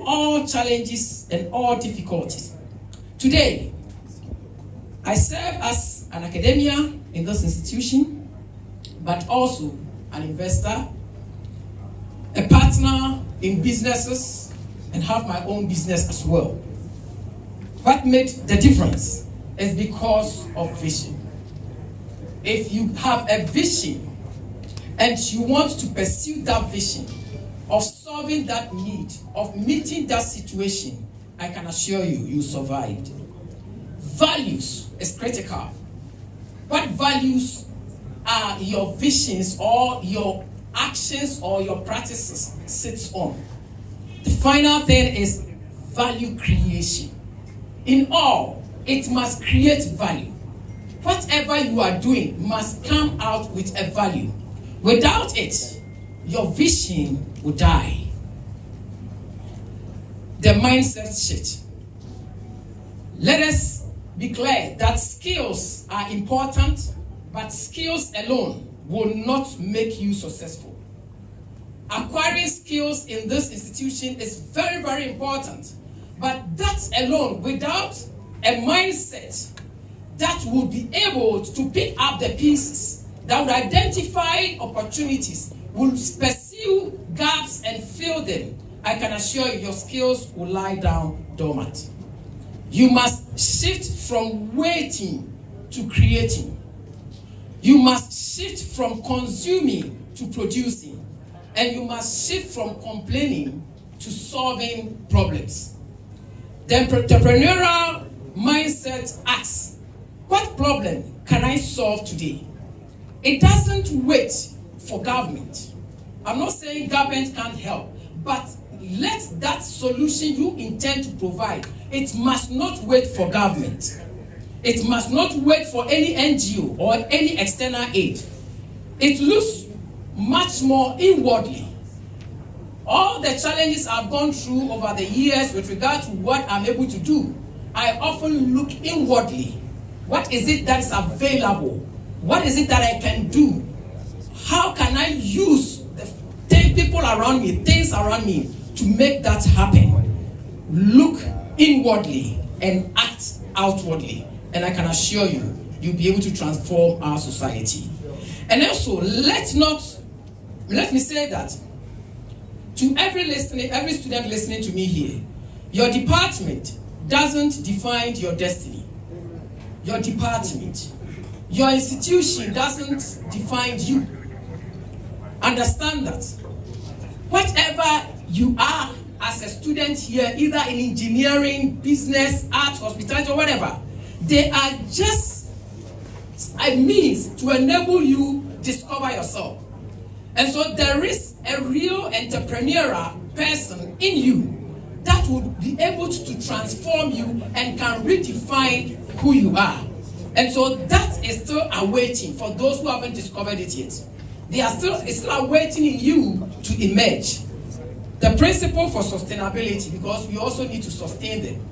all challenges and all difficulties. Today, I serve as an academia in this institution, but also an investor, a partner in businesses, and have my own business as well. What made the difference is because of vision. If you have a vision and you want to pursue that vision of solving that need, of meeting that situation, I can assure you, you survived. Values is critical. What values are your visions or your actions or your practices sits on? The final thing is value creation. In all, it must create value. Whatever you are doing must come out with a value. Without it, your vision will die. The mindset shift. Let us be clear that skills are important, but skills alone will not make you successful. Acquiring skills in this institution is very, very important, but that alone, without a mindset that would be able to pick up the pieces, that would identify opportunities, will pursue gaps and fill them, I can assure you your skills will lie down dormant. You must shift from waiting to creating. You must shift from consuming to producing. And you must shift from complaining to solving problems. The entrepreneurial mindset asks, what problem can I solve today? It doesn't wait for government. I'm not saying government can't help, but let that solution you intend to provide, it must not wait for government. It must not wait for any NGO or any external aid. It looks much more inwardly. All the challenges I've gone through over the years with regard to what I'm able to do, I often look inwardly. What is it that is available? What is it that I can do? How can I use the people around me, things around me, to make that happen? Look inwardly and act outwardly. And I can assure you, you'll be able to transform our society. And also, let me say that to every student listening to me here, your department doesn't define your destiny. Your department, your institution doesn't define you. Understand that. Whatever you are as a student here, either in engineering, business, art, hospitality, or whatever, they are just a means to enable you discover yourself. And so there is a real entrepreneurial person in you that would be able to transform you and can redefine who you are. And so that is still awaiting for those who haven't discovered it yet. It's still awaiting in you to emerge. The principle for sustainability, because we also need to sustain them.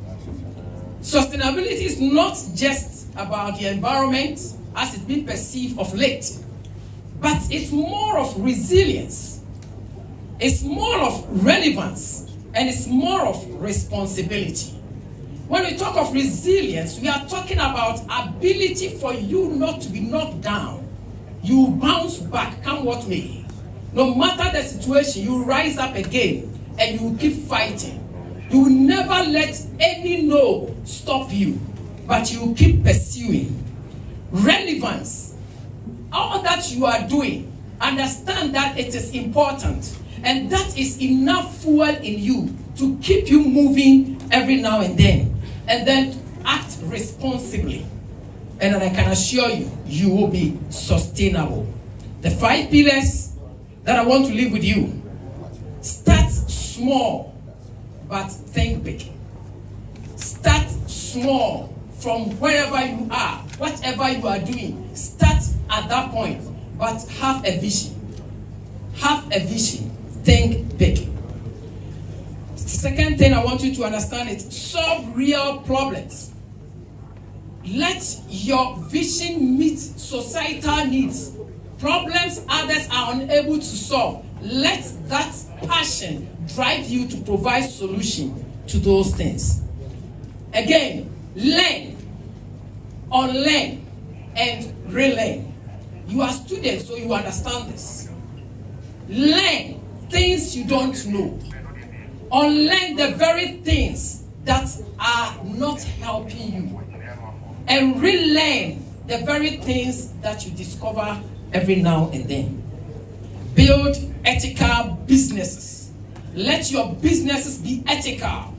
Sustainability is not just about the environment as it's been perceived of late, but it's more of resilience, it's more of relevance, and it's more of responsibility. When we talk of resilience, we are talking about ability for you not to be knocked down. You bounce back, come what may. No matter the situation, you rise up again and you keep fighting. You will never let any no stop you, but you keep pursuing. Relevance. All that you are doing, understand that it is important, and that is enough fuel in you to keep you moving every now and then act responsibly. And I can assure you, you will be sustainable. The 5 pillars that I want to leave with you: start small, but think big. Start small from wherever you are, whatever you are doing. Start at that point, but have a vision. Have a vision. Think big. The second thing I want you to understand is solve real problems. Let your vision meet societal needs. Problems others are unable to solve, let that passion drive you to provide solution to those things. Again, learn, unlearn, and relearn. You are students, so you understand this. Learn things you don't know. Unlearn the very things that are not helping you. And relearn the very things that you discover every now and then. Build ethical businesses. Let your businesses be ethical.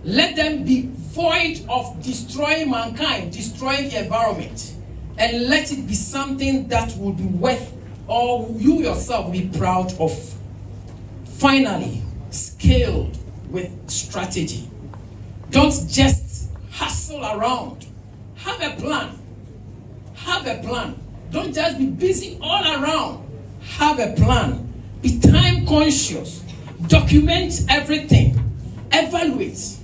Let them be void of destroying mankind, destroying the environment. And let it be something that will be worth, or you yourself will be proud of. Finally, scale with strategy. Don't just hustle around. Have a plan. Have a plan. Don't just be busy all around. Have a plan. Be time conscious. Document everything. Evaluate.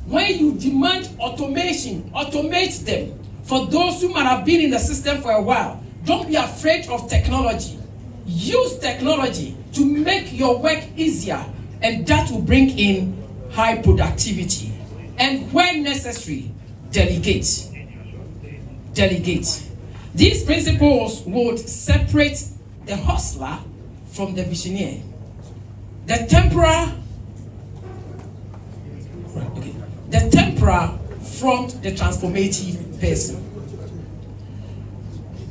When you demand automation, automate them. For those who might have been in the system for a while, don't be afraid of technology. Use technology to make your work easier, and that will bring in high productivity. And when necessary, delegate. Delegate. These principles would separate the hustler from the visionary. The temporal from the transformative person.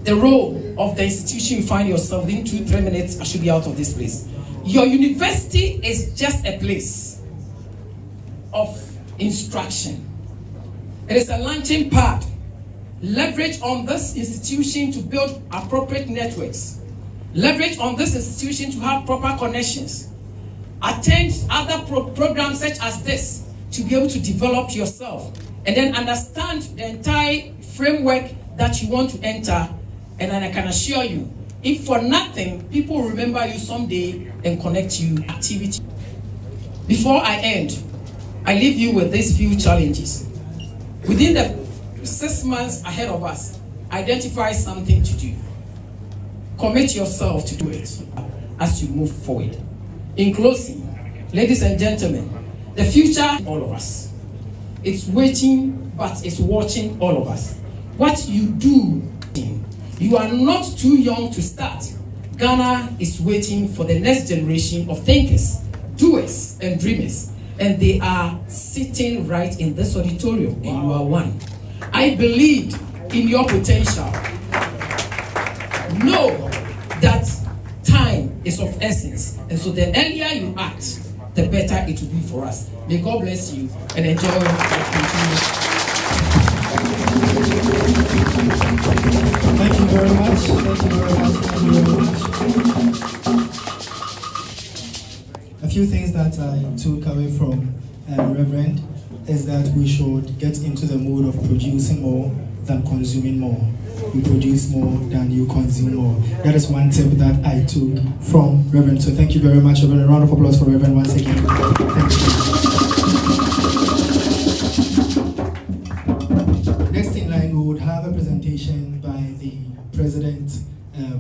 The role of the institution you find yourself in 2-3 minutes, I should be out of this place. Your university is just a place of instruction. It is a launching pad. Leverage on this institution to build appropriate networks. Leverage on this institution to have proper connections. Attend other programs such as this to be able to develop yourself, and then understand the entire framework that you want to enter. And then I can assure you, if for nothing, people will remember you someday and connect you activity. Before I end, I leave you with these few challenges. Within the 6 months ahead of us, identify something to do. Commit yourself to do it as you move forward. In closing, ladies and gentlemen, the future, all of us. It's waiting, but it's watching all of us. What you do, you are not too young to start. Ghana is waiting for the next generation of thinkers, doers, and dreamers. And they are sitting right in this auditorium, and you are one. I believe in your potential. Know that time is of essence. And so the earlier you act, the better it will be for us. May God bless you and enjoy your continuous. Thank you very much. Thank you very much. Thank you very much. A few things that I took away from Reverend is that we should get into the mood of producing more than consuming more. You produce more than you consume more. That is one tip that I took from Reverend. So thank you very much, Reverend. A round of applause for Reverend once again. Thank you. Next in line, we would have a presentation by the President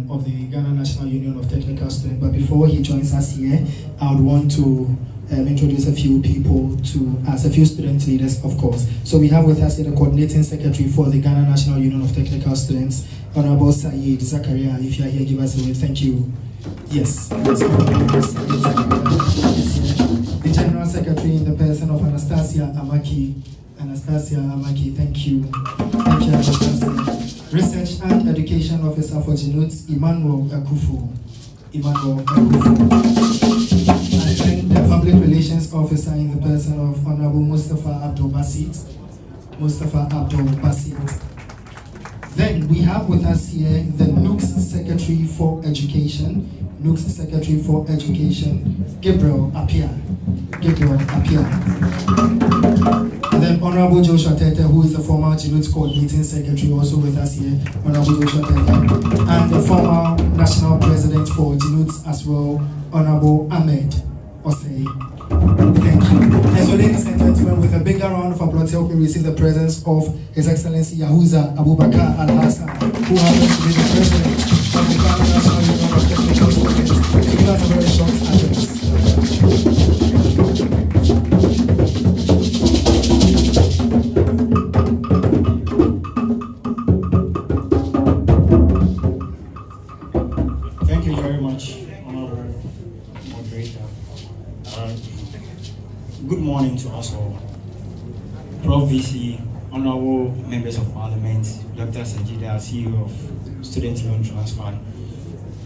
of the Ghana National Union of Technical Students. But before he joins us here, I would want to introduce a few people to us, a few student leaders, of course. So we have with us here the Coordinating Secretary for the Ghana National Union of Technical Students, Honorable Saeed Zakaria. If you are here, give us a wave. Thank you. Yes. The General Secretary in the person of Anastasia Amaki. Anastasia Amaki, thank you. Thank you, Anastasia. Research and Education Officer for Keynote, Emmanuel Akufu. Emmanuel Akufu. And the Public Relations Officer in the person of Honorable Mustafa Abdul Basit. Mustafa Abdul Basit. Then we have with us here the NUCS Secretary for Education. NUCS Secretary for Education, Gabriel Apia. Gabriel Apia. And then Honorable Joshua Tete, who is the former Keynote Coordinating Secretary, also with us here. Honorable Joshua Tete. And the former National President for Keynote as well, Honorable Ahmed Osei. Thank you. And so, ladies and gentlemen, with a bigger round of applause, help me receive the presence of His Excellency Yahuza Abubakar Al-Hassan, who happens to be the President of the Ghana National Union of Technical Students, to give us a very short address. Thank you very much, Honorable Moderator. Good morning to us all. Prof. VC, Honorable Members of Parliament, Dr. Sajida, CEO of Student Loan Transfer,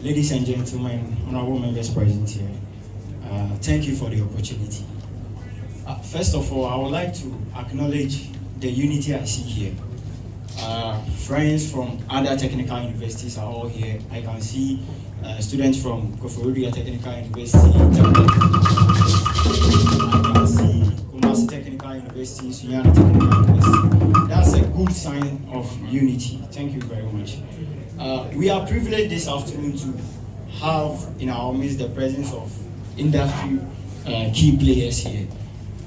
ladies and gentlemen, Honorable Members present here, thank you for the opportunity. First of all, I would like to acknowledge the unity I see here. Friends from other technical universities are all here. I can see students from Koforidua Technical University, I can see Kumasi Technical University, Sunyani Technical University. That's a good sign of unity. Thank you very much. We are privileged this afternoon to have in our midst the presence of industry key players here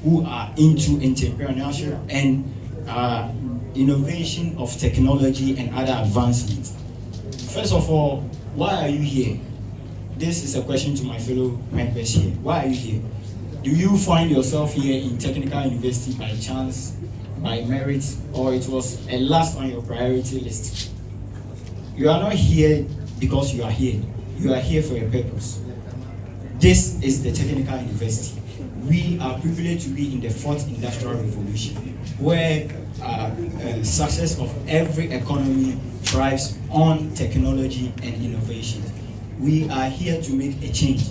who are into entrepreneurship and innovation of technology and other advancements. First of all, why are you here? This is a question to my fellow members here. Why are you here? Do you find yourself here in technical university by chance, by merit, or it was a last on your priority list? You are not here because you are here. You are here for a purpose. This is the technical university. We are privileged to be in the fourth industrial revolution, where success of every economy thrives on technology and innovation. We are here to make a change.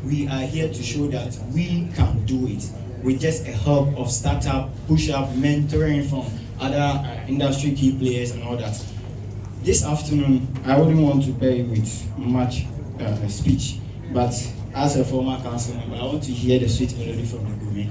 We are here to show that we can do it with just a help of startup, push-up, mentoring from other industry key players and all that. This afternoon, I wouldn't want to bear you with much speech, but as a former council member, I want to hear the sweet melody from the Gumi.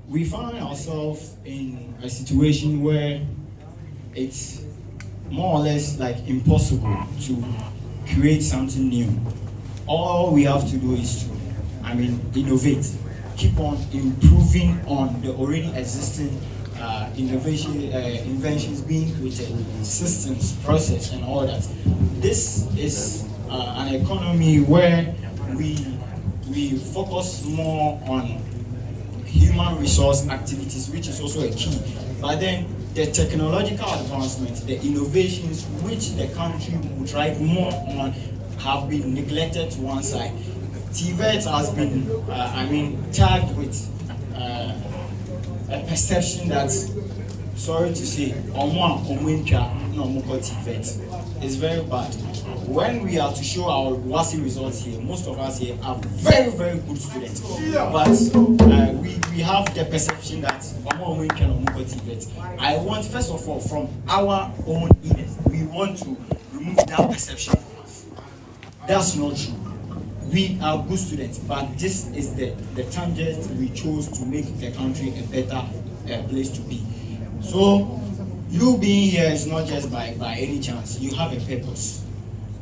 We find ourselves in a situation where it's more or less like impossible to create something new. All we have to do is to, innovate, keep on improving on the already existing inventions being created, systems, process, and all that. This is an economy where we focus more on human resource activities, which is also a key. But then the technological advancement, the innovations which the country will thrive more on have been neglected to one side. TVET has been, tagged with a perception that, sorry to say, Amoah, TVET is very bad. When we are to show our WASI results here, most of us here are very, very good students. But we have the perception that TVET. I want, first of all, from our own leaders, we want to remove that perception from us. That's not true. We are good students, but this is the tangent we chose to make the country a better place to be. So, you being here is not just by any chance. You have a purpose,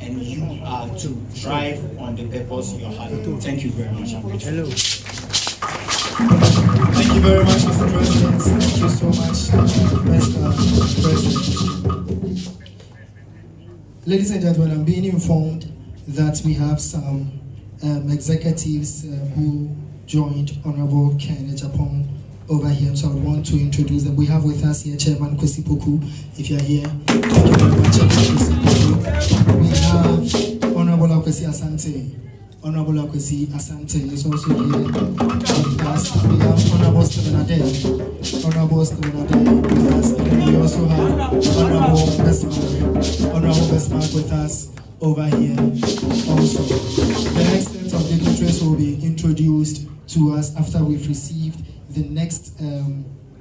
and you are to drive on the purpose you have. Thank you very much. Hello. Thank you very much, Mr. President. Thank you so much, Mr. President. Ladies and gentlemen, I'm being informed that we have some executives who joined Honorable Ken Agyapong over here, so I want to introduce them. We have with us here Chairman Kwesi Poku, if you're here. Thank you very much, Chairman Kwesi Poku. We have Honorable Akwesi Asante. Honorable Akwesi Asante is also here with us. We have Honorable Stephen Ade. Honorable Stephen Ade with us. And then we also have Honorable Bestmark with us over here also. The next set of dignitaries will be introduced to us after we've received the next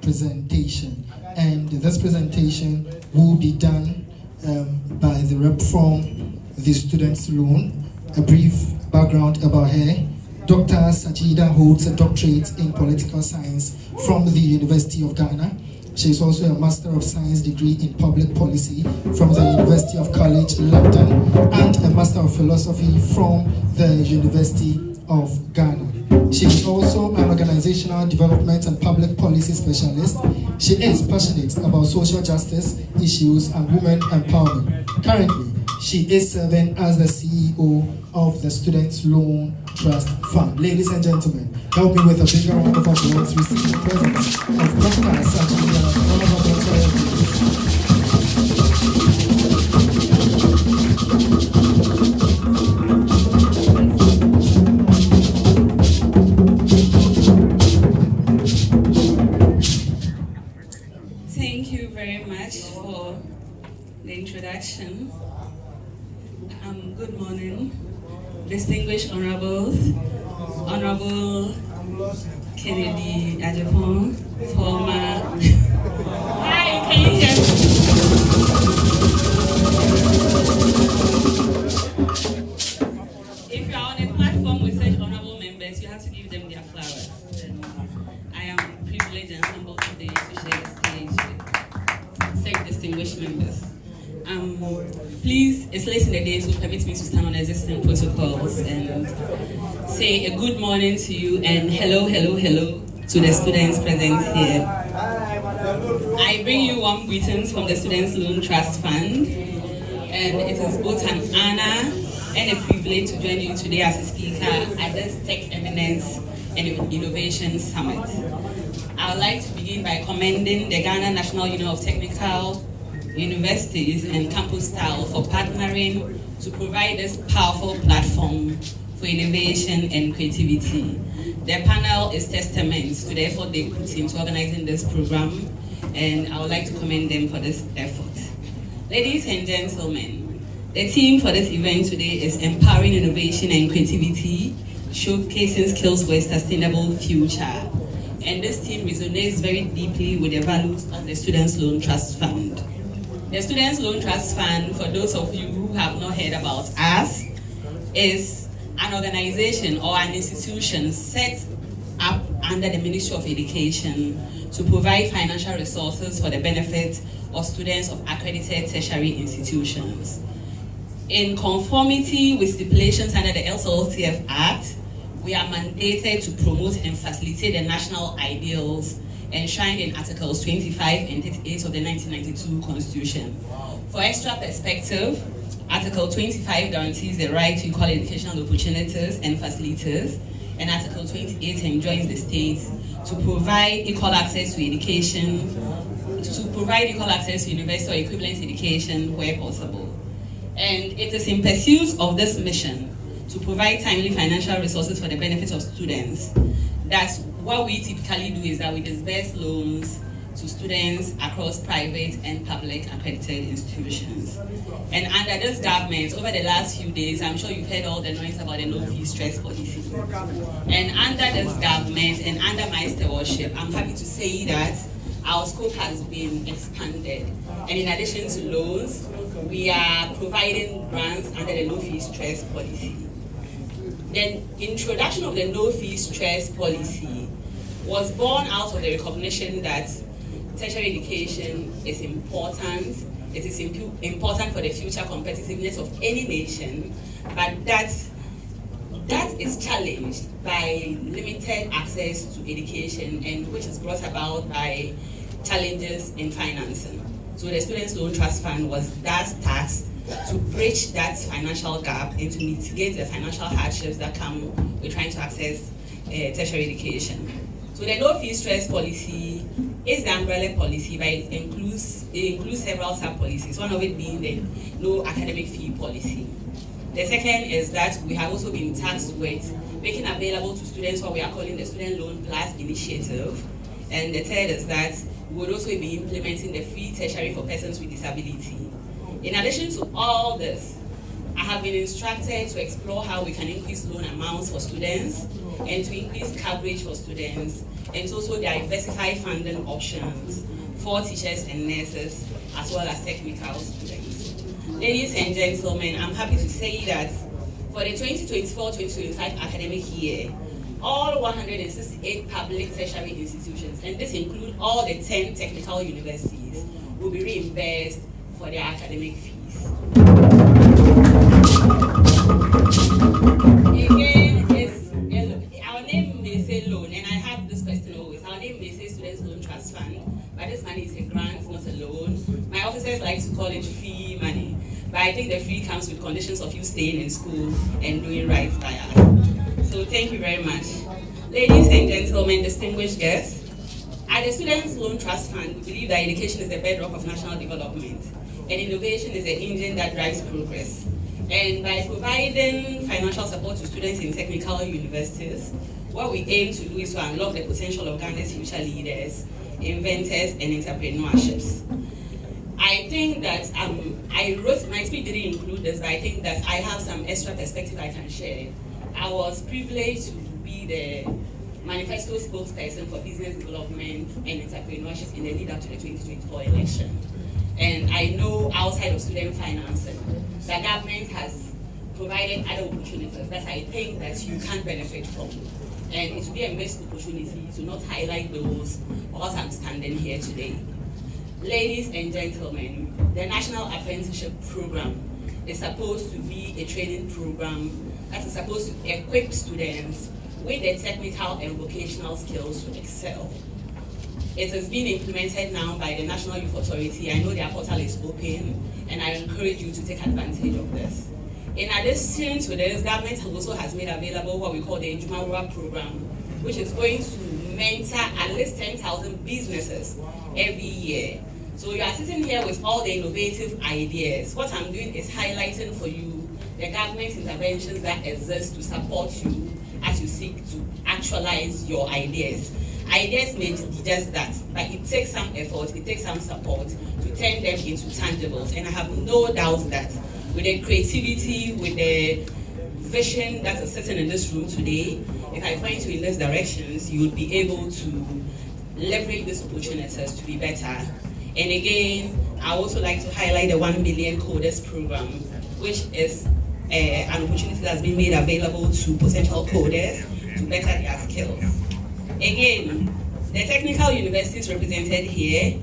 presentation. And this presentation will be done by the rep from the Students' Loan. A brief background about her. Dr. Sajida holds a doctorate in political science from the University of Ghana. She is also a Master of Science degree in Public Policy from the University of College London and a Master of Philosophy from the University of Ghana. She She is also an organizational development and public policy specialist. She is passionate about social justice issues and women empowerment. Currently, she is serving as the CEO of the Students Loan Trust Fund. Ladies and gentlemen, help me with a bigger round of applause. Receive the presence of Dr. Sajida, one of our doctoral Thank you very much for the introduction. Good morning, distinguished honorables, Honorable Kennedy Agyapong, former. Hi, can you hear me? If you are on a platform with such honorable members, you have to give them their flowers. And I am privileged and humbled today to share the stage with such distinguished members. Please, it's late in the day, so permit me to stand on existing protocols and say a good morning to you and hello to the students present here. I bring you warm greetings from the Students Loan Trust Fund, and it is both an honor and a privilege to join you today as a speaker at this Tech Eminence and Innovation Summit. I would like to begin by commending the Ghana National Union of Technical Universities and Campus Style for partnering to provide this powerful platform for innovation and creativity. The panel is testament to the effort they put into organizing this program, and I would like to commend them for this effort. Ladies and gentlemen, the theme for this event today is Empowering Innovation and Creativity, Showcasing Skills for a Sustainable Future. And this theme resonates very deeply with the values of the Students Loan Trust Fund. The Students Loan Trust Fund, for those of you who have not heard about us, is an organization or an institution set up under the Ministry of Education to provide financial resources for the benefit of students of accredited tertiary institutions. In conformity with stipulations under the LCLTF Act, we are mandated to promote and facilitate the national ideals enshrined in Articles 25 and 38 of the 1992 Constitution. For extra perspective, Article 25 guarantees the right to equal educational opportunities and facilities, and Article 28 enjoins the states to provide equal access to education, university or equivalent education where possible. And it is in pursuit of this mission to provide timely financial resources for the benefit of students that what we typically do is that we disburse loans to students across private and public accredited institutions. And under this government, over the last few days, I'm sure you've heard all the noise about the no-fee stress policy. And under this government and under my stewardship, I'm happy to say that our scope has been expanded. And in addition to loans, we are providing grants under the no-fee stress policy. The introduction of the no-fee stress policy was born out of the recognition that tertiary education is important. It is important for the future competitiveness of any nation, but that is challenged by limited access to education, and which is brought about by challenges in financing. So the Students Loan Trust Fund was thus tasked to bridge that financial gap and to mitigate the financial hardships that come with trying to access tertiary education. So the no-fee stress policy is the umbrella policy, but it includes several sub-policies, one of it being the no academic fee policy. The second is that we have also been tasked with making available to students what we are calling the Student Loan Plus initiative. And the third is that we would also be implementing the free tertiary for persons with disability. In addition to all this, I have been instructed to explore how we can increase loan amounts for students and to increase coverage for students, and to also diversify funding options for teachers and nurses, as well as technical students. Ladies and gentlemen, I'm happy to say that for the 2024-2025 academic year, all 168 public tertiary institutions, and this includes all the 10 technical universities, will be reimbursed for their academic fees. Again, our name may free money. But I think the free comes with conditions of you staying in school and doing right by us. So thank you very much. Ladies and gentlemen, distinguished guests, at the Students' Loan Trust Fund, we believe that education is the bedrock of national development, and innovation is the engine that drives progress. And by providing financial support to students in technical universities, what we aim to do is to unlock the potential of Ghana's future leaders, inventors, and entrepreneurships. I think that I wrote, my speech didn't include this, but I think that I have some extra perspective I can share. I was privileged to be the manifesto spokesperson for business development and entrepreneurship in the lead up to the 2024 election. And I know outside of student financing, the government has provided other opportunities that I think that you can benefit from. And it will be a missed opportunity to not highlight those whilst I'm standing here today. Ladies and gentlemen, the National Apprenticeship Program is supposed to be a training program that is supposed to equip students with the technical and vocational skills to excel. It has been implemented now by the National Youth Authority. I know their portal is open, and I encourage you to take advantage of this. In addition to this, government also has made available what we call the Agyapong program, which is going to mentor at least 10,000 businesses every year. So you are sitting here with all the innovative ideas. What I'm doing is highlighting for you the government interventions that exist to support you as you seek to actualize your ideas. Ideas may be just that, but it takes some effort, it takes some support to turn them into tangibles. And I have no doubt that with the creativity, with the vision that is sitting in this room today, if I point you in these directions, you would be able to leverage these opportunities to be better. And again, I also like to highlight the 1 Million Coders program, which is an opportunity that has been made available to potential coders to better their skills. Again, the technical universities represented here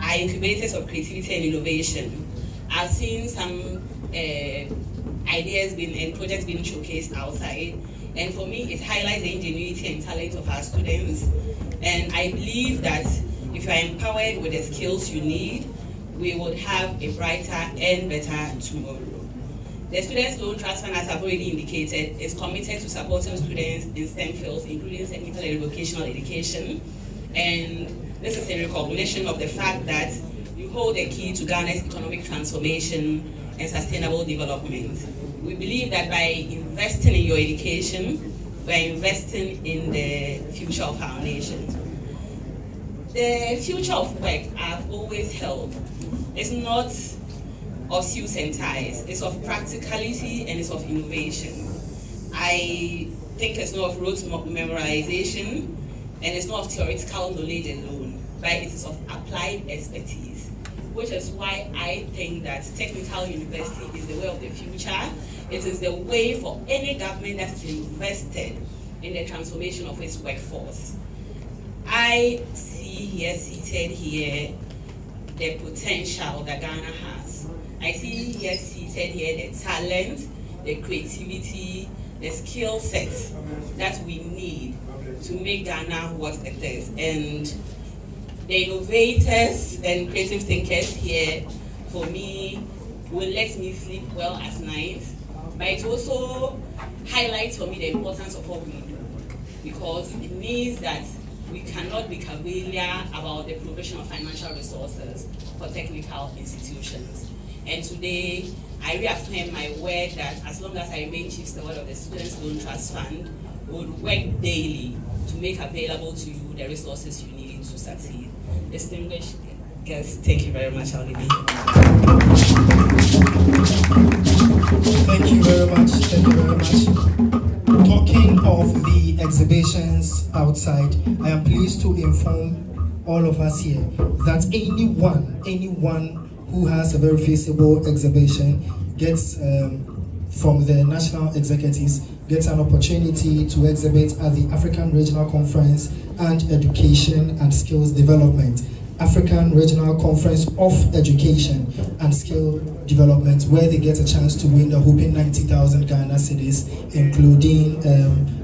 are incubators of creativity and innovation. I've seen some ideas and projects being showcased outside, and for me, it highlights the ingenuity and talent of our students. And I believe that if you are empowered with the skills you need, we would have a brighter and better tomorrow. The Students' Loan Trust Fund, as I've already indicated, is committed to supporting students in STEM fields, including technical and vocational education. And this is in recognition of the fact that you hold the key to Ghana's economic transformation and sustainable development. We believe that by investing in your education, we're investing in the future of our nation. The future of work, I've always held, is not of suits and ties. It's of practicality and it's of innovation. I think it's not of rote memorization and it's not of theoretical knowledge alone, but it is of applied expertise, which is why I think that technical university is the way of the future. It is the way for any government that is invested in the transformation of its workforce. I see here, seated here, the potential that Ghana has. I see here, seated here, the talent, the creativity, the skill set that we need to make Ghana what it is. And the innovators and creative thinkers here, for me, will let me sleep well at night, but it also highlights for me the importance of what we do, because it means that we cannot be cavalier about the provision of financial resources for technical institutions. And today, I reaffirm my word that as long as I remain Chief Steward of the Students' Loan Trust Fund, we would work daily to make available to you the resources you need to succeed. Distinguished guests, thank you very much. I'll leave it here. Thank you very much. Thank you very much. Talking of the exhibitions outside, I am pleased to inform all of us here that anyone who has a very feasible exhibition gets from the national executives gets an opportunity to exhibit at the African Regional Conference and Education and Skills Development. African Regional Conference of Education and Skill Development, where they get a chance to win the whooping 90,000 Ghana cedis, including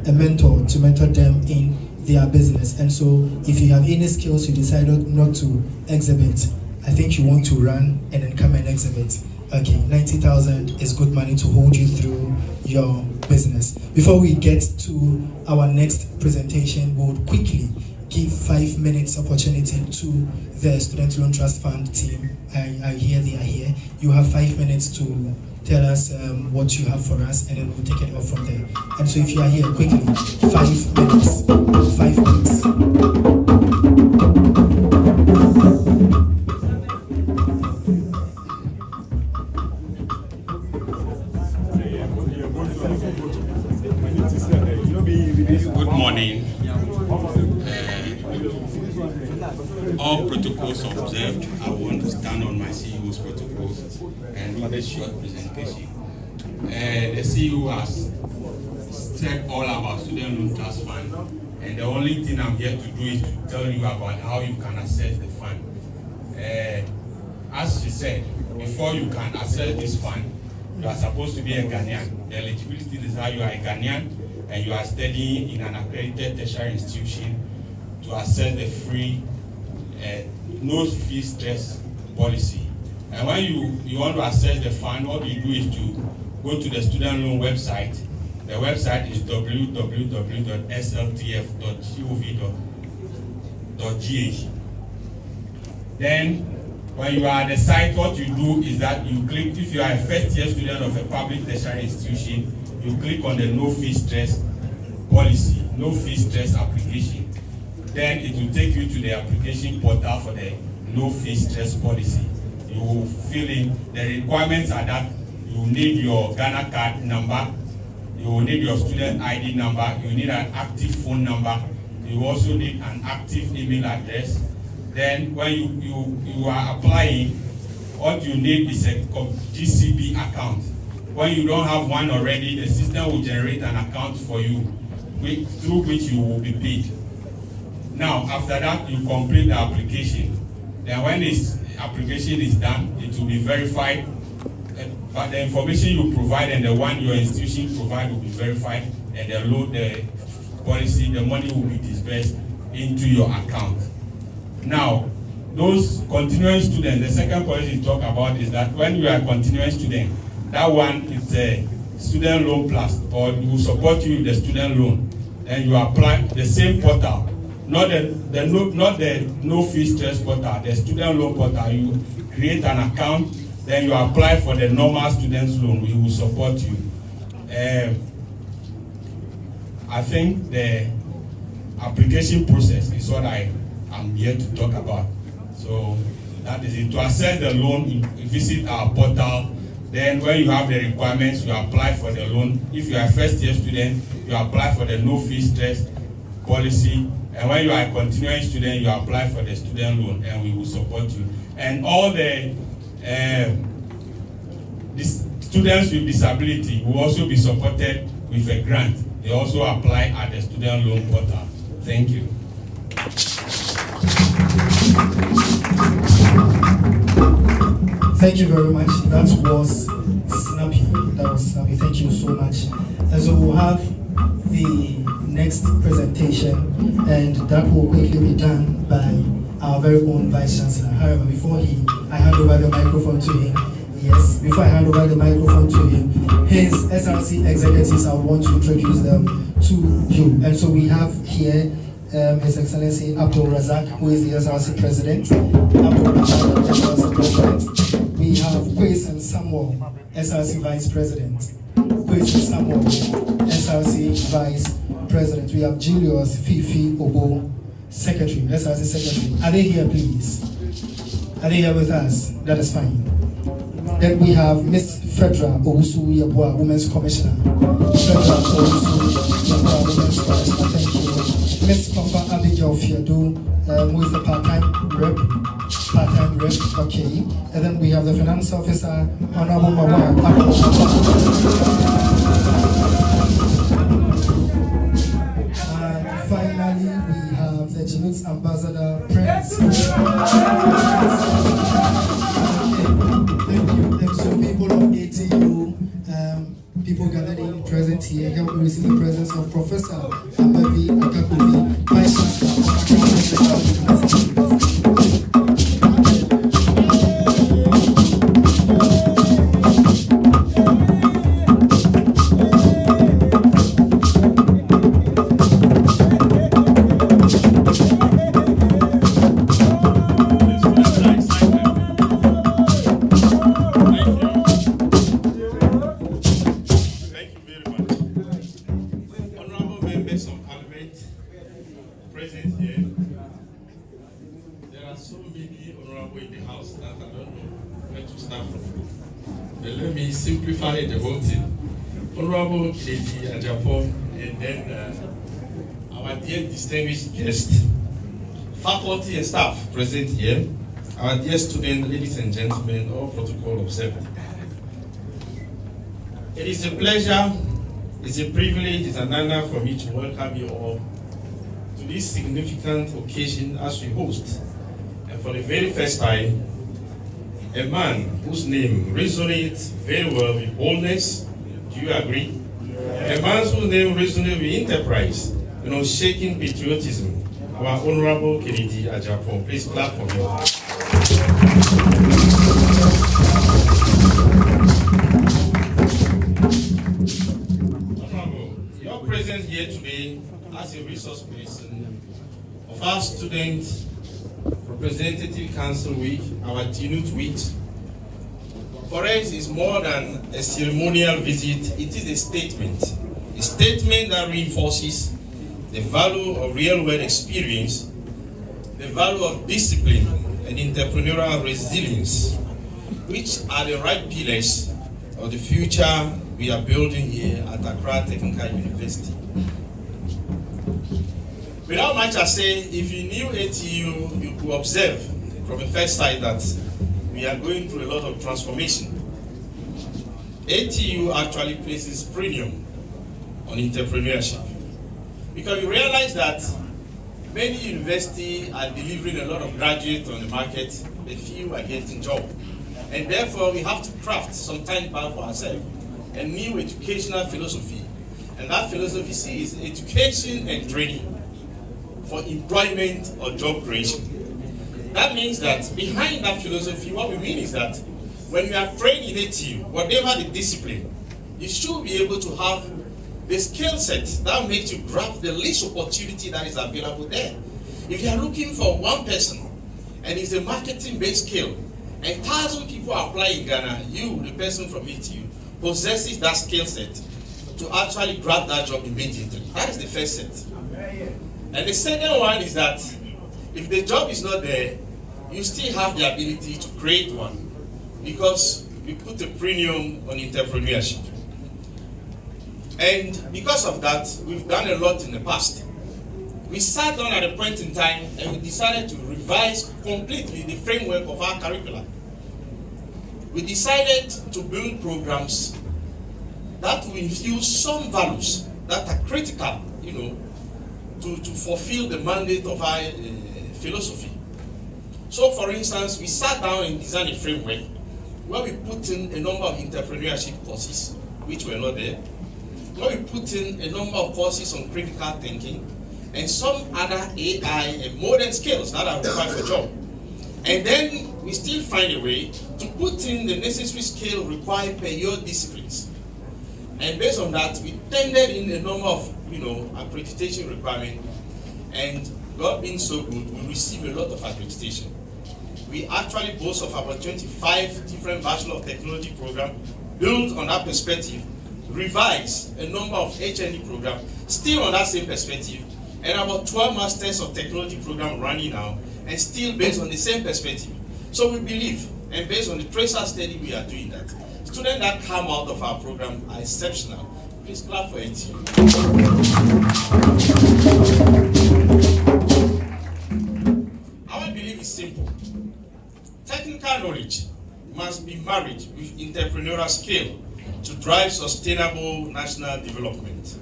a mentor to mentor them in their business. And so if you have any skills you decided not to exhibit, I think you want to run and then come and exhibit. Okay, 90,000 is good money to hold you through your business. Before we get to our next presentation, we would quickly give 5 minutes opportunity to the Student Loan Trust Fund team. I hear they are here. You have 5 minutes to tell us what you have for us, and then we'll take it off from there. And so if you are here, quickly, 5 minutes. 5 minutes. Good morning. All protocols observed. I want to stand on my CEO's protocols and do this short presentation. The CEO has said all about Student Loan Trust Fund, and the only thing I'm here to do is to tell you about how you can access the fund. As she said, before you can access this fund, you are supposed to be a Ghanaian. The eligibility is how you are a Ghanaian and you are studying in an accredited tertiary institution to access the free no fee stress policy. And when you want to access the fund, what you do is to go to the student loan website. The website is www.sltf.gov.gh. Then when you are at the site, what you do is that you click, if you are a first year student of a public tertiary institution, you click on the no fee stress policy, no fee stress application. Then it will take you to the application portal for the no fee stress policy. You will fill in, the requirements are that you need your Ghana card number, you will need your student ID number, you need an active phone number, you also need an active email address. Then when you are applying, what you need is a GCB account. When you don't have one already, the system will generate an account for you, through which you will be paid. Now, after that, you complete the application. Then when this application is done, it will be verified. But the information you provide and the one your institution provide will be verified, and the loan, the policy, the money will be disbursed into your account. Now, those continuing students, the second policy you talk about is that when you are a continuing student, that one is a student loan plus, or we will support you with the student loan, and you apply the same portal, not the no fee stress portal, the student loan portal. You create an account, then you apply for the normal student's loan. We will support you. I think the application process is what I am here to talk about. So that is it. To access the loan, you visit our portal. Then when you have the requirements, you apply for the loan. If you are a first year student, you apply for the no fee stress policy. And when you are a continuing student, you apply for the student loan, and we will support you. And all the students with disability will also be supported with a grant. They also apply at the student loan portal. Thank you. Thank you very much. That was snappy. Thank you so much. And so we'll have the next presentation, and that will quickly be done by our very own Vice Chancellor. However, before I hand over the microphone to him, his SRC executives, I want to introduce them to you. And so we have here His Excellency Abdul Razak, who is the SRC President. We have Quayson Samuel, SRC Vice President. SRC Vice President. We have Julius Fifi Obo, Secretary, SRC Secretary. Are they here, please? Are they here with us? That is fine. Then we have Miss Fredra Owusu Yabua, Women's Commissioner. Fredra Owusu Yabua, Women's Commissioner. Thank you. Miss Papa Abigail Fiado, who is the part-time rep. Okay. And then we have the Finance Officer, Honorable Mawar. And finally, we have the Keynote Ambassador, Prince. Thank you. And so people of ATU, people gathered in present here, help me receive the presence of Professor Abavi Akakovi, Vice Chancellor of Accra. but let me simplify the whole thing. Honorable Kennedy, Agyapong, and then our dear distinguished guests, faculty and staff present here, our dear students, ladies and gentlemen, all protocol observed. It is a pleasure, it's a privilege, it's an honor for me to welcome you all to this significant occasion as we host, and for the very first time, a man whose name resonates very well with boldness. Do you agree? A man whose name resonates with enterprise, shaking patriotism. Our Honorable Kennedy Agyapong. Please clap for him. Honorable, your presence here today as a resource person of our Student Representative Council Week, our Keynote Weeks, for us is more than a ceremonial visit. It is a statement that reinforces the value of real-world experience, the value of discipline and entrepreneurial resilience, which are the right pillars of the future we are building here at Accra Technical University. Without much I say, if you knew ATU, you could observe from the first sight that we are going through a lot of transformation. ATU actually places premium on entrepreneurship, because we realize that many universities are delivering a lot of graduates on the market, but few are getting jobs. And therefore, we have to craft some time back for ourselves a new educational philosophy. And that philosophy is education and training for employment or job creation. That means that behind that philosophy, what we mean is that when you are trained in ATU, whatever the discipline, you should be able to have the skill set that makes you grab the least opportunity that is available there. If you are looking for one person and it's a marketing-based skill, and 1,000 people apply in Ghana, you, the person from ATU, possesses that skill set to actually grab that job immediately. That is the first set. And the second one is that if the job is not there, you still have the ability to create one, because we put a premium on entrepreneurship. And because of that, we've done a lot in the past. We sat down at a point in time and we decided to revise completely the framework of our curriculum. We decided to build programs that will infuse some values that are critical, to fulfill the mandate of our philosophy. So, for instance, we sat down and designed a framework where we put in a number of entrepreneurship courses, which were not there, where we put in a number of courses on critical thinking, and some other AI and modern skills that are required for job. And then we still find a way to put in the necessary skill required per your disciplines. And based on that, we tendered in a number of accreditation requirements, and God being so good, we received a lot of accreditation. We actually boast of about 25 different Bachelor of Technology programs built on that perspective, revised a number of HND programs still on that same perspective, and about 12 Masters of Technology programs running now, and still based on the same perspective. So we believe, and based on the tracer study, we are doing that. Students that come out of our program are exceptional. Please clap for it. Our belief is simple. Technical knowledge must be married with entrepreneurial skill to drive sustainable national development.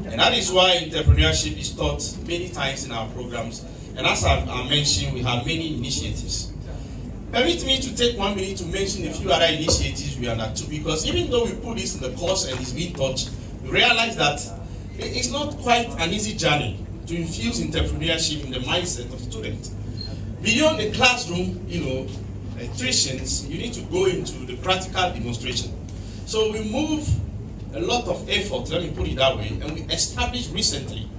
And that is why entrepreneurship is taught many times in our programs. And as I mentioned, we have many initiatives. Permit me to take 1 minute to mention a few other initiatives we undertook, because even though we put this in the course and it's being taught, we realize that it's not quite an easy journey to infuse entrepreneurship in the mindset of students. Beyond the classroom, tuitions, you need to go into the practical demonstration. So we move a lot of effort, let me put it that way, and we established recently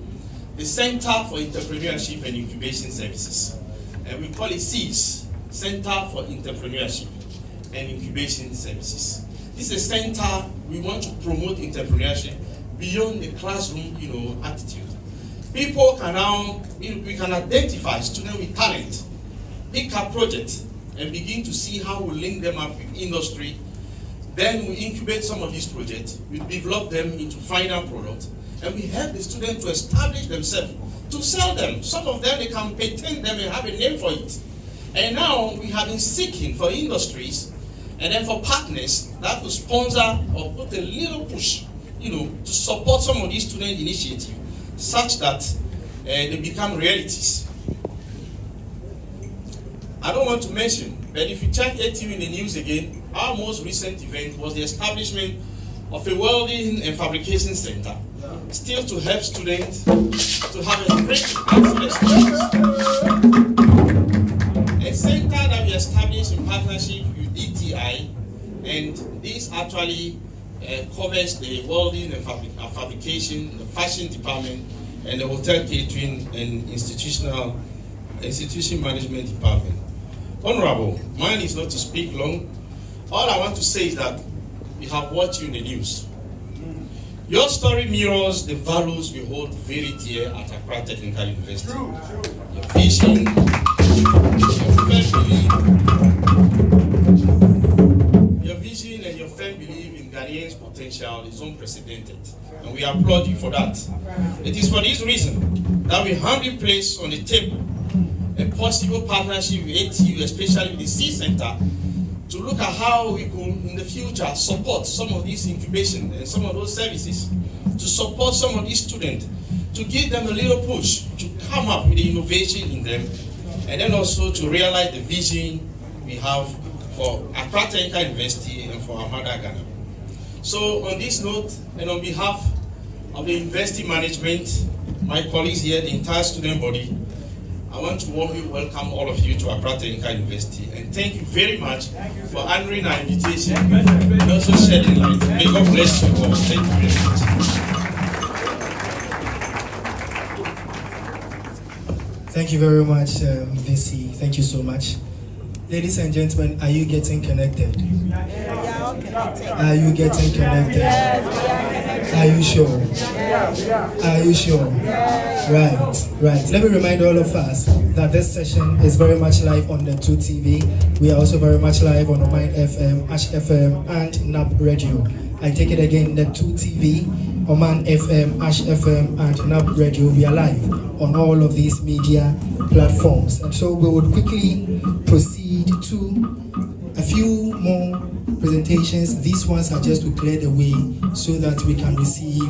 the Center for Entrepreneurship and Incubation Services. And we call it CES, Center for Entrepreneurship and Incubation Services. This is a center we want to promote entrepreneurship beyond the classroom, attitude. People can now, we can identify students with talent, pick up projects, and begin to see how we link them up with industry, Then we incubate some of these projects, we develop them into final products, and we help the students to establish themselves, to sell them. Some of them, they can patent them and have a name for it. And now we have been seeking for industries and then for partners that will sponsor or put a little push, to support some of these student initiatives such that they become realities. I don't want to mention, but if you check ATU in the news again, our most recent event was the establishment of a welding and fabrication center, still to help students to have a great experience. A center that we established in partnership with DTI, and this actually covers the welding and fabrication, the fashion department, and the hotel catering and institution management department. Honorable, mine is not to speak long. All I want to say is that we have watched you in the news. Your story mirrors the values we hold very dear at Accra Technical University. Your vision, and your firm belief in Ghanaians' potential is unprecedented, and we applaud you for that. It is for this reason that we humbly place on the table a possible partnership with ATU, especially with the C Center, to look at how we could, in the future, support some of these incubation and some of those services, to support some of these students, to give them a little push, to come up with the innovation in them, and then also to realize the vision we have for Accra Technical University and for our mother Ghana. So on this note, and on behalf of the university management, my colleagues here, the entire student body, I want to warmly welcome all of you to Accra Technical University, and thank you very much for honoring our invitation and also shedding light. May God bless you all. Thank you very much. Thank you very much, VC. Thank you so much. Ladies and gentlemen, are you getting connected? Are you getting connected? Are you sure? Are you sure? Right. Let me remind all of us that this session is very much live on the 2 TV. We are also very much live on Mind FM, Ash FM, and NAB Radio. I take it again, the 2 TV, Oman FM, Ash FM, and NAB Radio. We are live on all of these media platforms. And so we would quickly proceed to a few more presentations. These ones are just to clear the way so that we can receive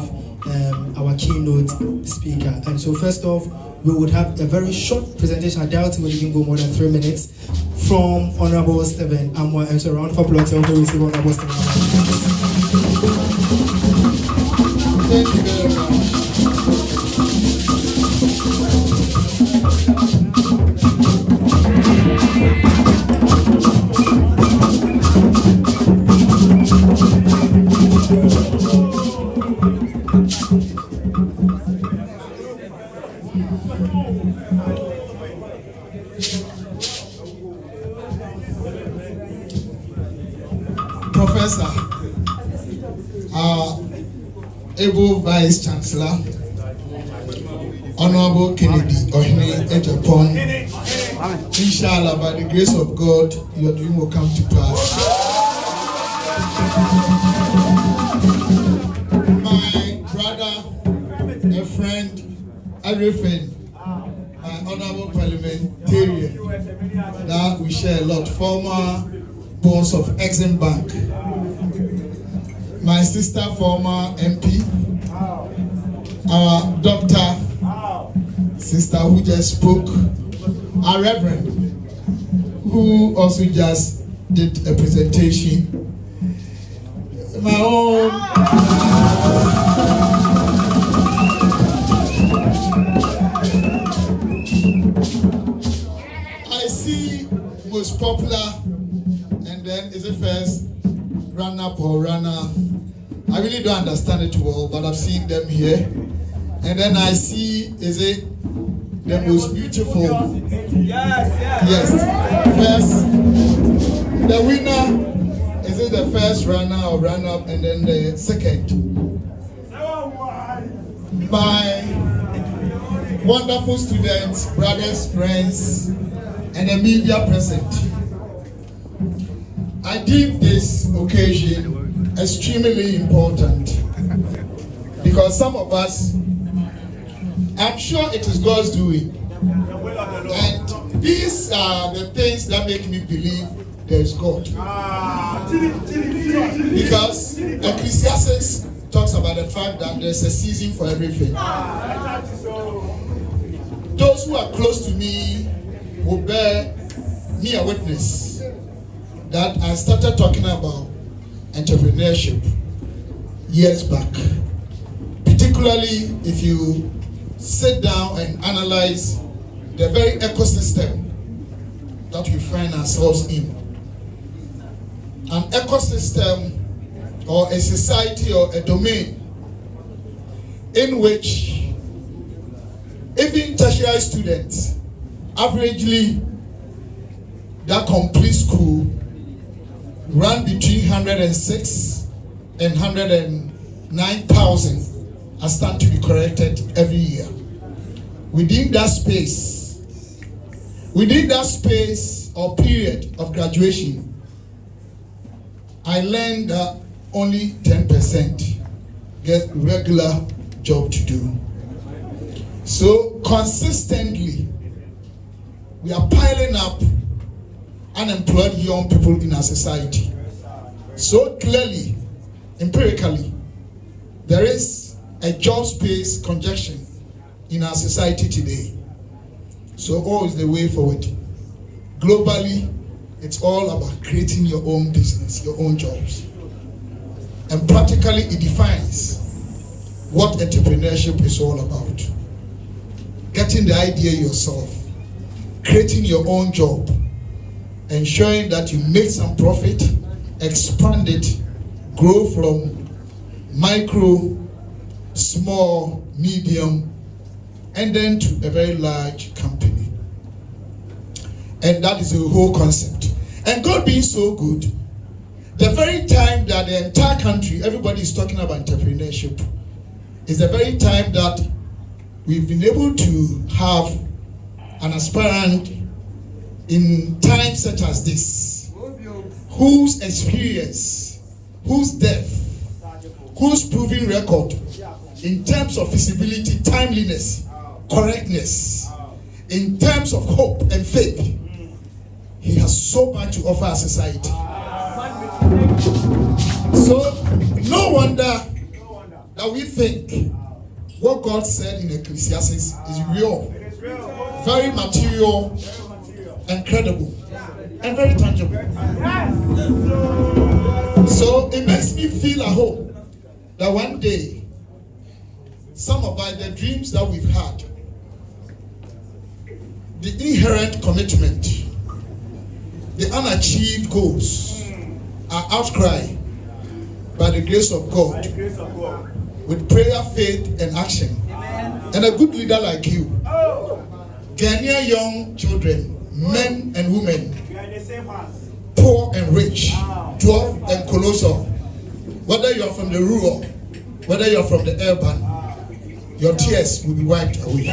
our keynote speaker. And so first off, we would have a very short presentation. I doubt it will even go more than 3 minutes from Honorable Stephen Amoah. And so a round of applause to receive Honorable Stephen Amoah. Thank you very much. Professor, able Vice Chancellor, Honorable Kennedy, Agyapong, inshallah, by the grace of God, your dream will come to pass. My brother, a friend, a friend, my honorable parliamentarian, that we share a lot, former boss of Exim Bank, my sister, former MP, our doctor, sister who just spoke, our reverend, who also just did a presentation, my own I see most popular, and then is it first run-up or runner? I really don't understand it well, but I've seen them here. And then I see, is it the most beautiful? Yes. First, the winner, is it the first runner or run-up, and then the second? My wonderful students, brothers, friends, and the media present. I deem this occasion extremely important because some of us, I'm sure it is God's doing. And these are the things that make me believe there is God. Because Ecclesiastes talks about the fact that there's a season for everything. Those who are close to me will bear me a witness that I started talking about entrepreneurship years back. Particularly if you sit down and analyze the very ecosystem that we find ourselves in. An ecosystem or a society or a domain in which even tertiary students, averagely, that complete school run between 106 and 109,000 are stand to be corrected every year. Within that space or period of graduation, I learned that only 10% get regular job to do. So consistently, we are piling up unemployed young people in our society. So clearly, empirically, there is a job space congestion in our society today. So all is the way forward. Globally, it's all about creating your own business, your own jobs. And practically, it defines what entrepreneurship is all about. Getting the idea yourself, creating your own job, ensuring that you make some profit, expand it, grow from micro, small, medium, and then to a very large company. And that is the whole concept. And God being so good, the very time that the entire country, everybody is talking about entrepreneurship, is the very time that we've been able to have an aspirant in times such as this, whose experience, whose depth, whose proven record in terms of feasibility, timeliness, correctness, in terms of hope and faith, he has so much to offer our society. So, no wonder that we think what God said in Ecclesiastes is real, very material, and credible, and very tangible. So it makes me feel at home that one day, some of the dreams that we've had, the inherent commitment, the unachieved goals are outcry by the grace of God, with prayer, faith, and action. And a good leader like you, Ghanaian young children, men and women, poor and rich, dwarf and colossal, whether you are from the rural, whether you are from the urban, your tears will be wiped away.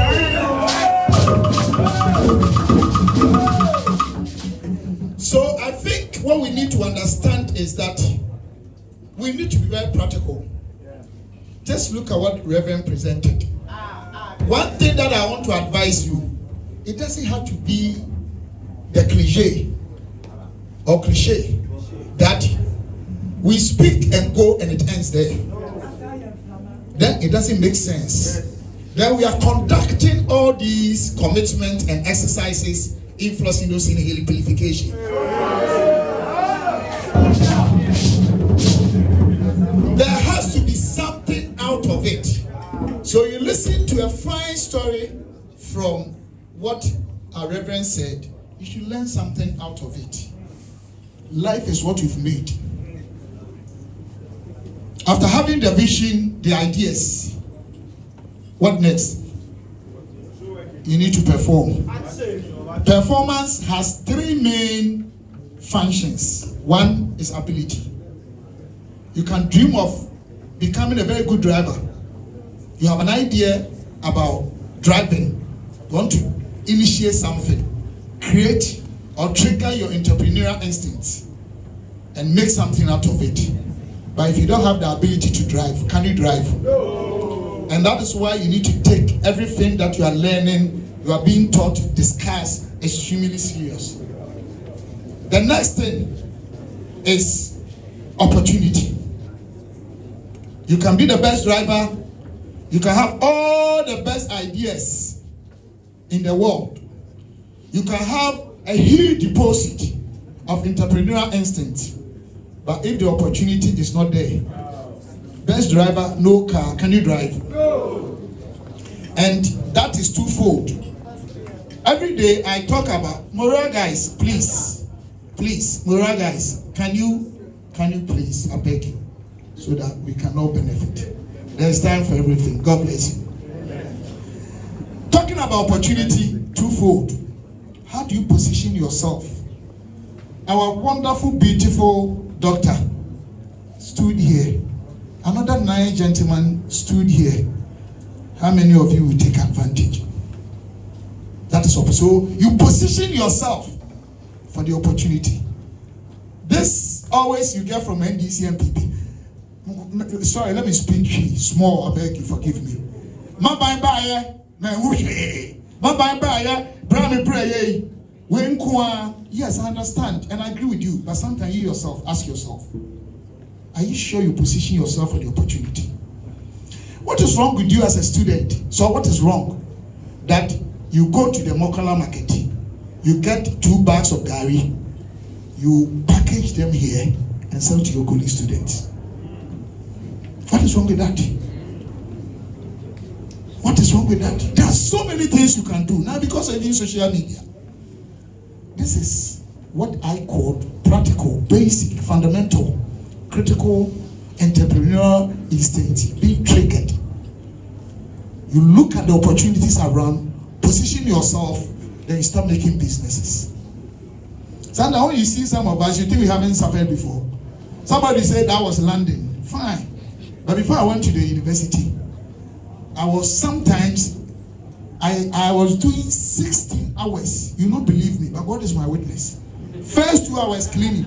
So I think what we need to understand is that we need to be very practical. Just look at what Reverend presented. One thing that I want to advise you, it doesn't have to be the cliche that we speak and go and it ends there. Then it doesn't make sense. Then we are conducting all these commitments and exercises influencing those in helification. There has to be something out of it. So you listen to a fine story from what our Reverend said, you should learn something out of it. Life is what you've made. After having the vision, the ideas, what next? You need to perform. Performance has three main functions. One is ability. You can dream of becoming a very good driver. You have an idea about driving. You want to initiate something, create or trigger your entrepreneurial instincts and make something out of it. But if you don't have the ability to drive, can you drive? No. And that is why you need to take everything that you are learning, you are being taught, discuss, extremely serious. The next thing is opportunity. You can be the best driver, you can have all the best ideas in the world. You can have a huge deposit of entrepreneurial instinct. But if the opportunity is not there, best driver, no car, can you drive? No. And that is twofold. Every day I talk about, Moral guys, please, Moral guys, can you please, I beg you, so that we can all benefit. There's time for everything. God bless you. Talking about opportunity, twofold. How do you position yourself? Our wonderful, beautiful doctor stood here. Another 9 gentlemen stood here. How many of you will take advantage? That is up. So you position yourself for the opportunity. This always you get from NDC and PP. Sorry, let me speak small. I beg you, forgive me. My bye yes, I understand and I agree with you, but sometimes you yourself ask yourself, are you sure you position yourself for the opportunity? What is wrong with you as a student? So what is wrong? That you go to the Mokala market, you get 2 bags of gari, you package them here and sell to your colleague students. What is wrong with that? What is wrong with that? There are so many things you can do now because of social media. This is what I call practical, basic, fundamental, critical, entrepreneurial instinct being triggered. You look at the opportunities around, position yourself, then you start making businesses. Sometimes when you see some of us, you think we haven't suffered before. Somebody said that was London. Fine. But before I went to the university, I was doing 16 hours. You don't believe me, but God is my witness. First 2 hours cleaning,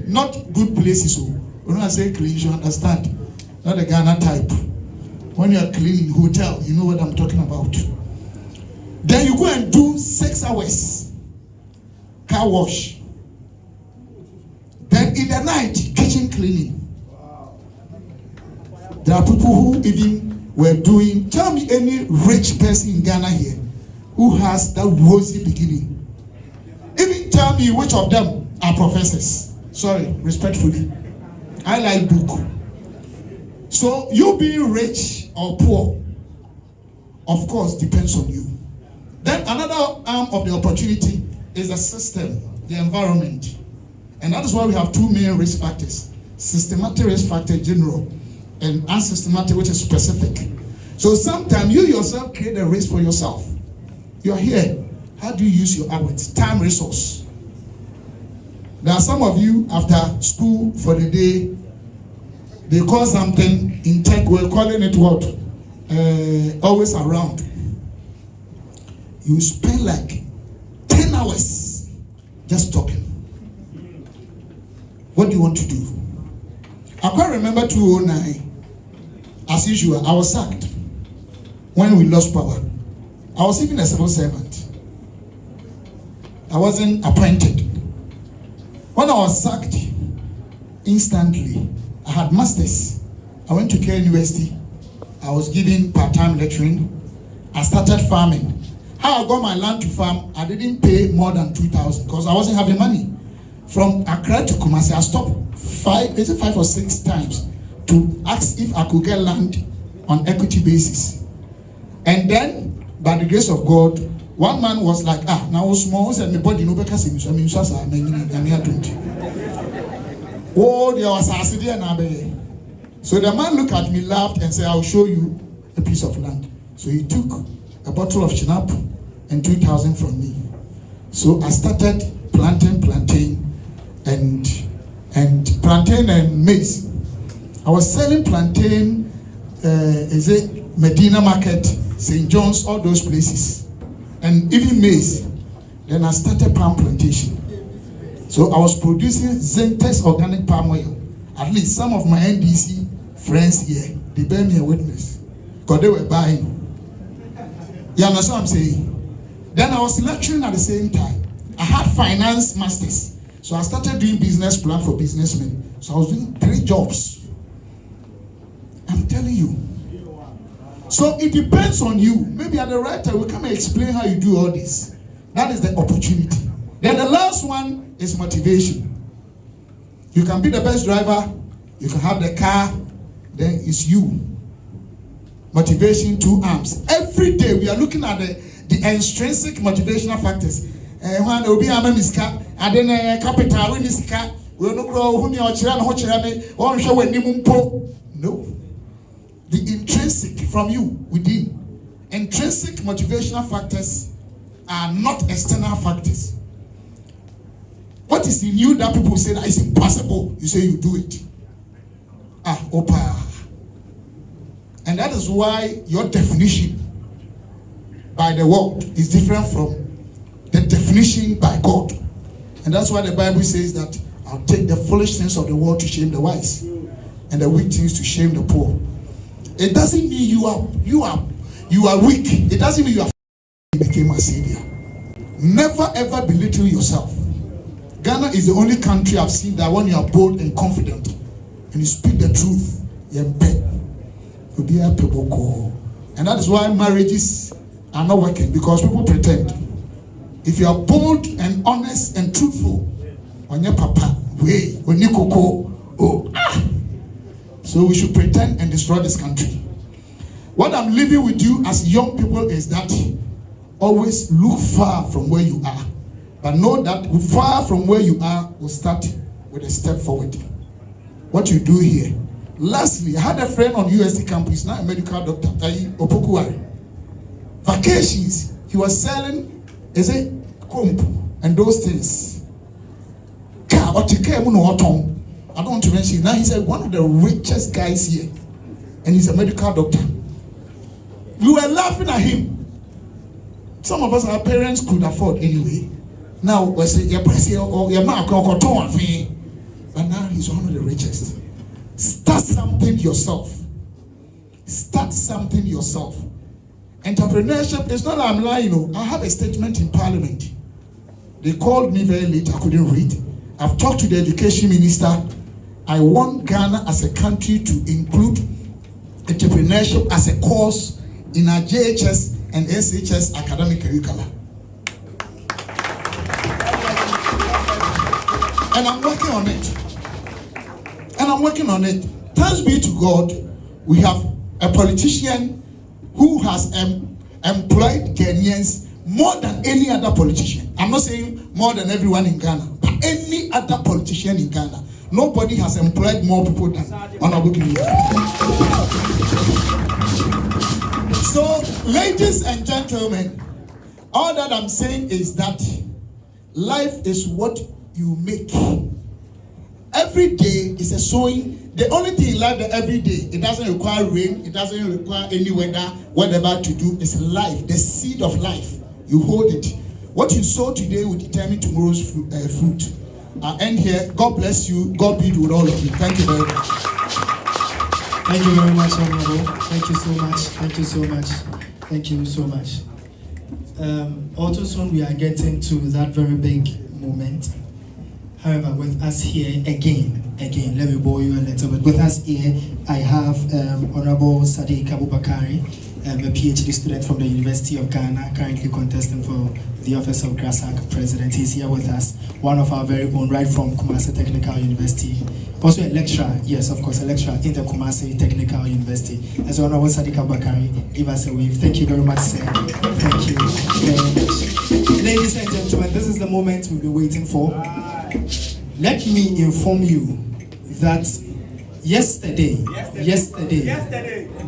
not good places. So when I say clean, you understand. Not the Ghana type. When you are cleaning hotel, you know what I'm talking about. Then you go and do 6 hours car wash. Then in the night, kitchen cleaning. There are people who even were doing, tell me any rich person in Ghana here who has that rosy beginning. Even tell me which of them are professors. Sorry, respectfully. I like book. So you being rich or poor, of course, depends on you. Then another arm of the opportunity is the system, the environment. And that is why we have 2 main risk factors. Systematic risk factor, general, and unsystematic, which is specific. So sometimes you yourself create a risk for yourself. You're here. How do you use your hours? Time resource. There are some of you after school for the day, they call something in tech, we're calling it what? Always around. You spend like 10 hours just talking. What do you want to do? I quite remember 2009. As usual, I was sacked when we lost power. I was even a civil servant. I wasn't appointed. When I was sacked, instantly, I had masters. I went to Care University. I was giving part-time lecturing. I started farming. How I got my land to farm, I didn't pay more than 2,000 because I wasn't having money. From Accra to Kumasi, I stopped 5 or 6 times to ask if I could get land on equity basis. And then, by the grace of God, one man was like, now small, said my body no better seems. I mean, oh, there was a city and Abe. So the man looked at me, laughed, and said, I'll show you a piece of land. So he took a bottle of chinap and 2,000 from me. So I started planting plantain and maize. I was selling plantain, Medina Market, St. John's, all those places, and even maize. Then I started palm plantation. So I was producing Zentex organic palm oil. At least some of my NDC friends here, they bear me a witness. Because they were buying. You understand what I'm saying? Then I was lecturing at the same time. I had finance masters. So I started doing business plan for businessmen. So I was doing 3 jobs. I'm telling you. So it depends on you. Maybe at the right time, we come and explain how you do all this. That is the opportunity. Then the last one is motivation. You can be the best driver. You can have the car. Then it's you. Motivation, 2 arms. Every day we are looking at the intrinsic motivational factors. When there will be a miska, and then capital when this car will not grow. Who are children? Or show when no. The intrinsic from you within. Intrinsic motivational factors are not external factors. What is in you that people say that is impossible? You say you do it. Opa. And that is why your definition by the world is different from the definition by God. And that's why the Bible says that I'll take the foolish things of the world to shame the wise, and the weak things to shame the poor. It doesn't mean you are weak. It doesn't mean you became a savior. Never ever belittle yourself. Ghana is the only country I've seen that when you are bold and confident and you speak the truth, you're bad. You'll be a people call. And that is why marriages are not working, because people pretend. If you are bold and honest and truthful, on your papa, when you coco, So we should pretend and destroy this country. What I'm leaving with you as young people is that always look far from where you are. But know that far from where you are will start with a step forward. What you do here. Lastly, I had a friend on USD campus, now a medical doctor, Opokuwari. Vacations, he was selling, comp and those things. I don't want to mention. Now he's one of the richest guys here, and he's a medical doctor. We were laughing at him. Some of us, our parents could afford anyway. Now we say your president or your man, but now he's one of the richest. Start something yourself. Start something yourself. Entrepreneurship is not that I'm lying. I have a statement in Parliament. They called me very late. I couldn't read. I've talked to the education minister. I want Ghana as a country to include entrepreneurship as a course in our JHS and SHS academic curricula. And I'm working on it. Thanks be to God, we have a politician who has employed Ghanaians more than any other politician. I'm not saying more than everyone in Ghana, but any other politician in Ghana. Nobody has employed more people than Honorable Kennedy. So, ladies and gentlemen, all that I'm saying is that life is what you make. Every day is a sowing. The only thing in life that every day, it doesn't require rain, it doesn't require any weather, whatever to do, is life, the seed of life. You hold it. What you sow today will determine tomorrow's fruit. I'll end here. God bless you. God be with all of you. Thank you very much. Thank you very much, Honorable. Thank you so much. Thank you so much. Thank you so much. Also soon we are getting to that very big moment. However, with us here again, let me bore you a little bit. With us here, I have Honorable Sadiq Abubakari, a PhD student from the University of Ghana, currently contesting for the office of GRASAC President. He's here with us, one of our very own, right from Kumasi Technical University. Also a lecturer, yes, of course, a lecturer in the Kumasi Technical University. As Honorable Sadiq Abubakari, give us a wave. Thank you very much, sir. Thank you very much. Ladies and gentlemen, this is the moment we've been waiting for. Let me inform you that yesterday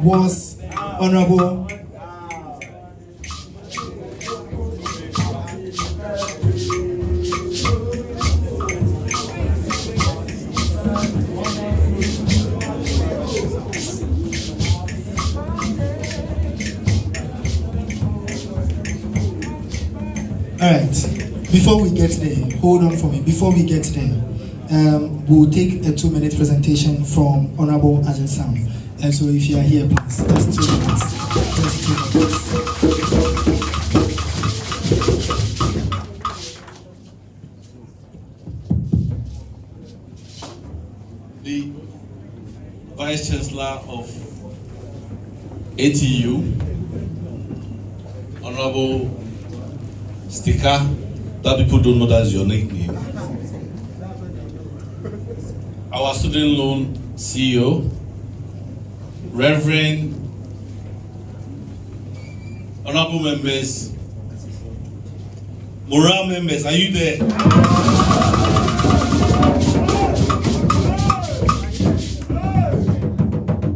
was Honorable All right, before we get there, hold on for me. Before we get there, we'll take a 2-minute presentation from Honorable Ajay Sam. And so if you are here, please, just 2 minutes. Just 2 minutes. The Vice Chancellor of ATU, Honorable Sticker, that people don't know that's your nickname. Our student loan CEO, Reverend, honorable members, morale members, are you there?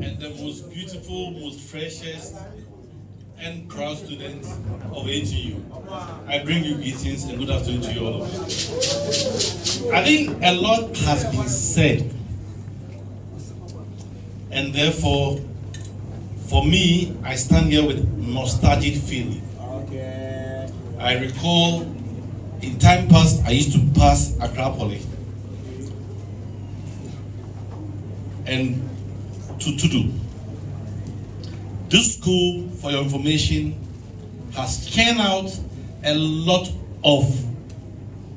And the most beautiful, most freshest, and proud students of ATU. I bring you greetings and good afternoon to you all. I think a lot has been said, and therefore, for me, I stand here with nostalgic feeling. I recall in time past, I used to pass Accra Poly and to do. This school, for your information, has churned out a lot of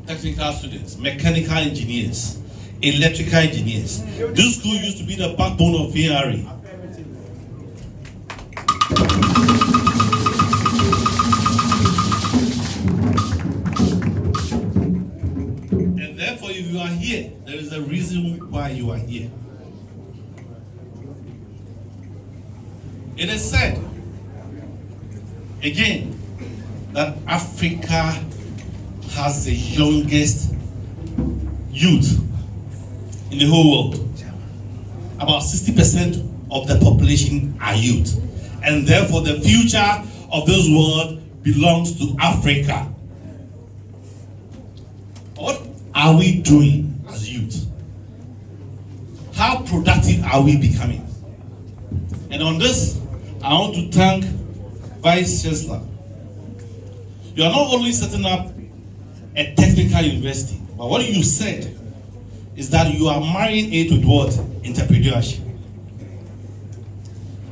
technical students, mechanical engineers, electrical engineers. This school used to be the backbone of VRE. And therefore, if you are here, there is a reason why you are here. It is said, again, that Africa has the youngest youth in the whole world. About 60% of the population are youth. And therefore, the future of this world belongs to Africa. What are we doing as youth? How productive are we becoming? And on this, I want to thank Vice Chancellor. You are not only setting up a technical university, but what you said is that you are marrying it with what? Entrepreneurship.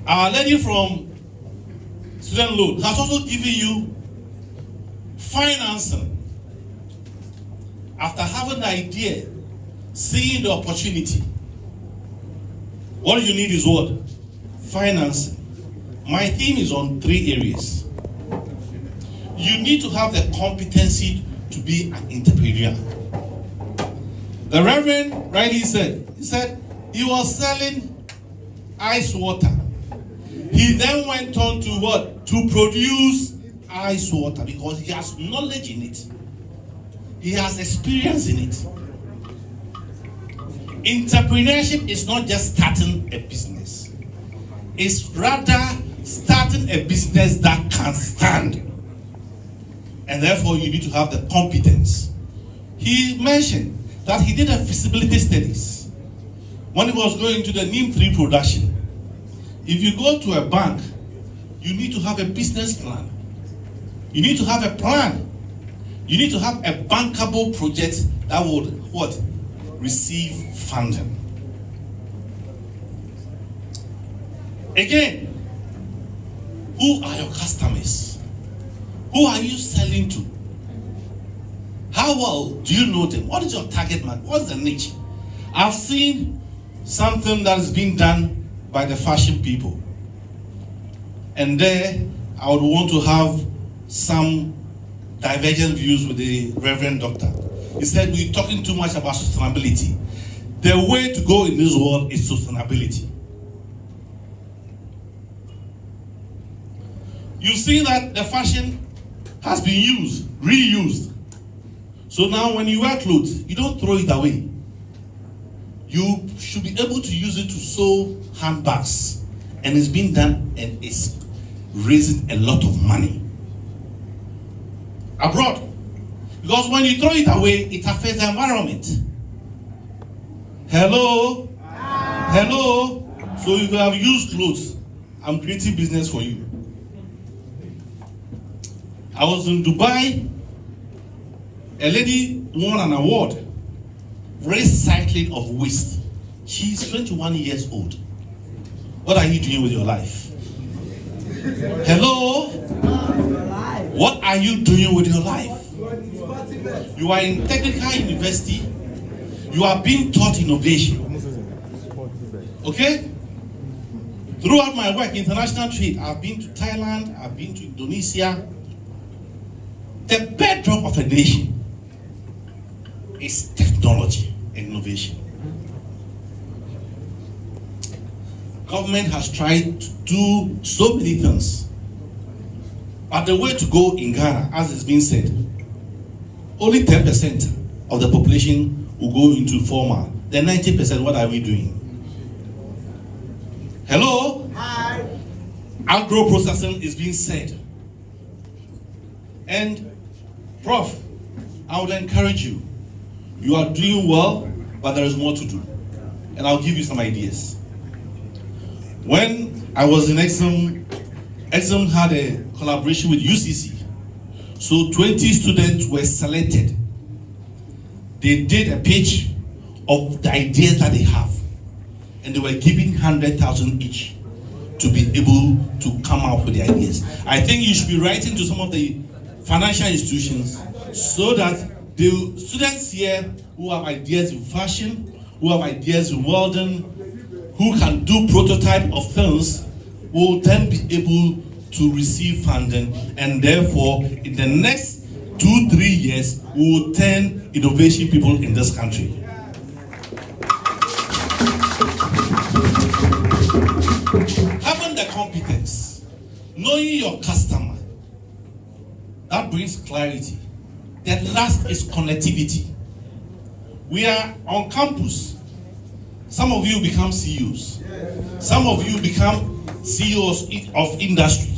Our lady from student loan has also given you financing. After having the idea, seeing the opportunity, what you need is what? Financing. My theme is on 3 areas. You need to have the competency to be an entrepreneur. The Reverend rightly said, he was selling ice water. He then went on to what? To produce ice water because he has knowledge in it. He has experience in it. Entrepreneurship is not just starting a business. It's rather starting a business that can stand. And therefore, you need to have the competence. He mentioned that he did a feasibility studies when he was going to the NIM 3 production. If you go to a bank, you need to have a business plan. You need to have a plan. You need to have a bankable project that would what? Receive funding. Again, who are your customers? Who are you selling to? How well do you know them? What is your target market? What's the niche? I've seen something that is being done by the fashion people. And there, I would want to have some divergent views with the Reverend Doctor. He said, we're talking too much about sustainability. The way to go in this world is sustainability. You see that the fashion has been used, reused. So now when you wear clothes, you don't throw it away. You should be able to use it to sew handbags. And it's been done and it's raising a lot of money abroad. Because when you throw it away, it affects the environment. Hello? Hello? So if you have used clothes, I'm creating business for you. I was in Dubai. A lady won an award recycling of waste. She's 21 years old. What are you doing with your life? Hello? What are you doing with your life? You are in technical university. You are being taught innovation. Okay? Throughout my work, international trade, I've been to Thailand, I've been to Indonesia. The bedrock of a nation is technology and innovation. Government has tried to do so many things. But the way to go in Ghana, as it's been said, only 10% of the population will go into formal. Then 90%, what are we doing? Hello? Hi. Agro-processing is being said. And, Prof, I would encourage you. You are doing well, but there is more to do. And I'll give you some ideas. When I was in Exum had a collaboration with UCC. So 20 students were selected. They did a pitch of the ideas that they have. And they were given 100,000 each to be able to come up with the ideas. I think you should be writing to some of the financial institutions so that the students here who have ideas in fashion, who have ideas in welding, who can do prototype of things, will then be able to receive funding, and therefore in the next 2-3 years we will turn innovation people in this country. Having the competence, knowing your customer, that brings clarity. The last is connectivity. We are on campus. Some of you become CEOs. Some of you become CEOs of industry.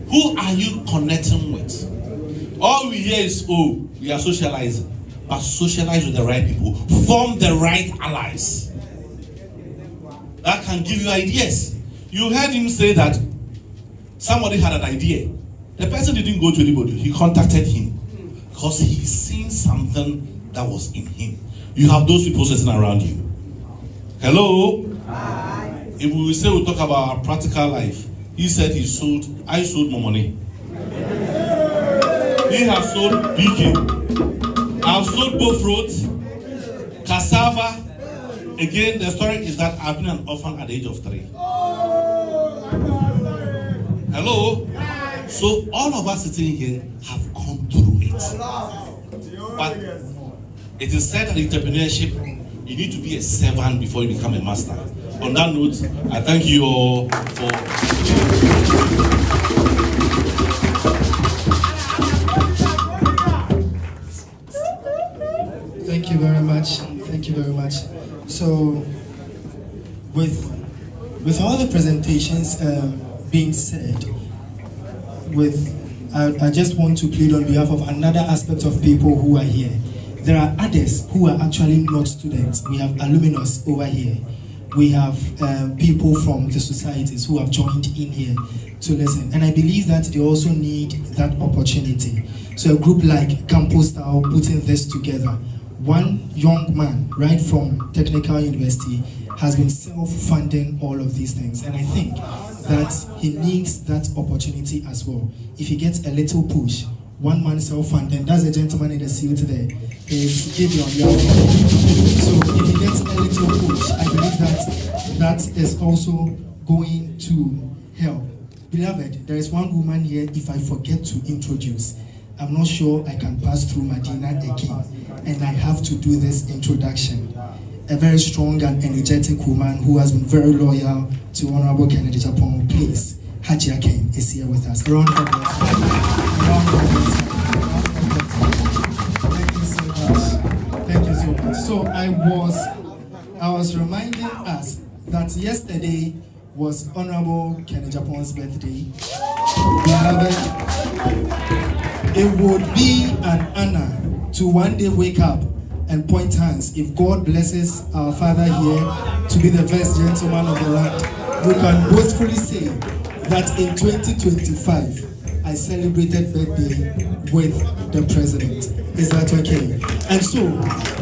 Who are you connecting with? All we hear is, oh, we are socializing. But socialize with the right people. Form the right allies. That can give you ideas. You heard him say that somebody had an idea. The person didn't go to anybody. He contacted him because he seen something that was in him. You have those people sitting around you. Hello? Hi. If we say we talk about our practical life, he said I sold more money. He has sold BK. I've sold both roads, cassava. Again, the story is that I've been an orphan at the age of 3. Hello? So all of us sitting here have gone through it. But it is said that in entrepreneurship, you need to be a servant before you become a master. On that note, I thank you all for... Thank you very much. Thank you very much. So, with all the presentations being said, I just want to plead on behalf of another aspect of people who are here. There are others who are actually not students. We have alumnus over here. We have people from the societies who have joined in here to listen. And I believe that they also need that opportunity. So a group like Campus Style putting this together. One young man, right from Technical University, has been self-funding all of these things. And I think that he needs that opportunity as well. If he gets a little push, one man self-funding, that's a gentleman in the suit there, is Gideon. So if he gets a little push, I believe that is also going to help. Beloved, there is one woman here, if I forget to introduce, I'm not sure I can pass through Medina again, and I have to do this introduction. A very strong and energetic woman who has been very loyal to Honorable Kennedy Agyapong. Please, Agyapong is here with us. Round of applause. Thank you so much. Thank you so much. So I was reminding us that yesterday was Honorable Kennedy Agyapong's birthday. Beloved, it would be an honor to one day wake up and point hands. If God blesses our father here to be the first gentleman of the land, we can boastfully say that in 2025, I celebrated birthday with the president. Is that okay? And so,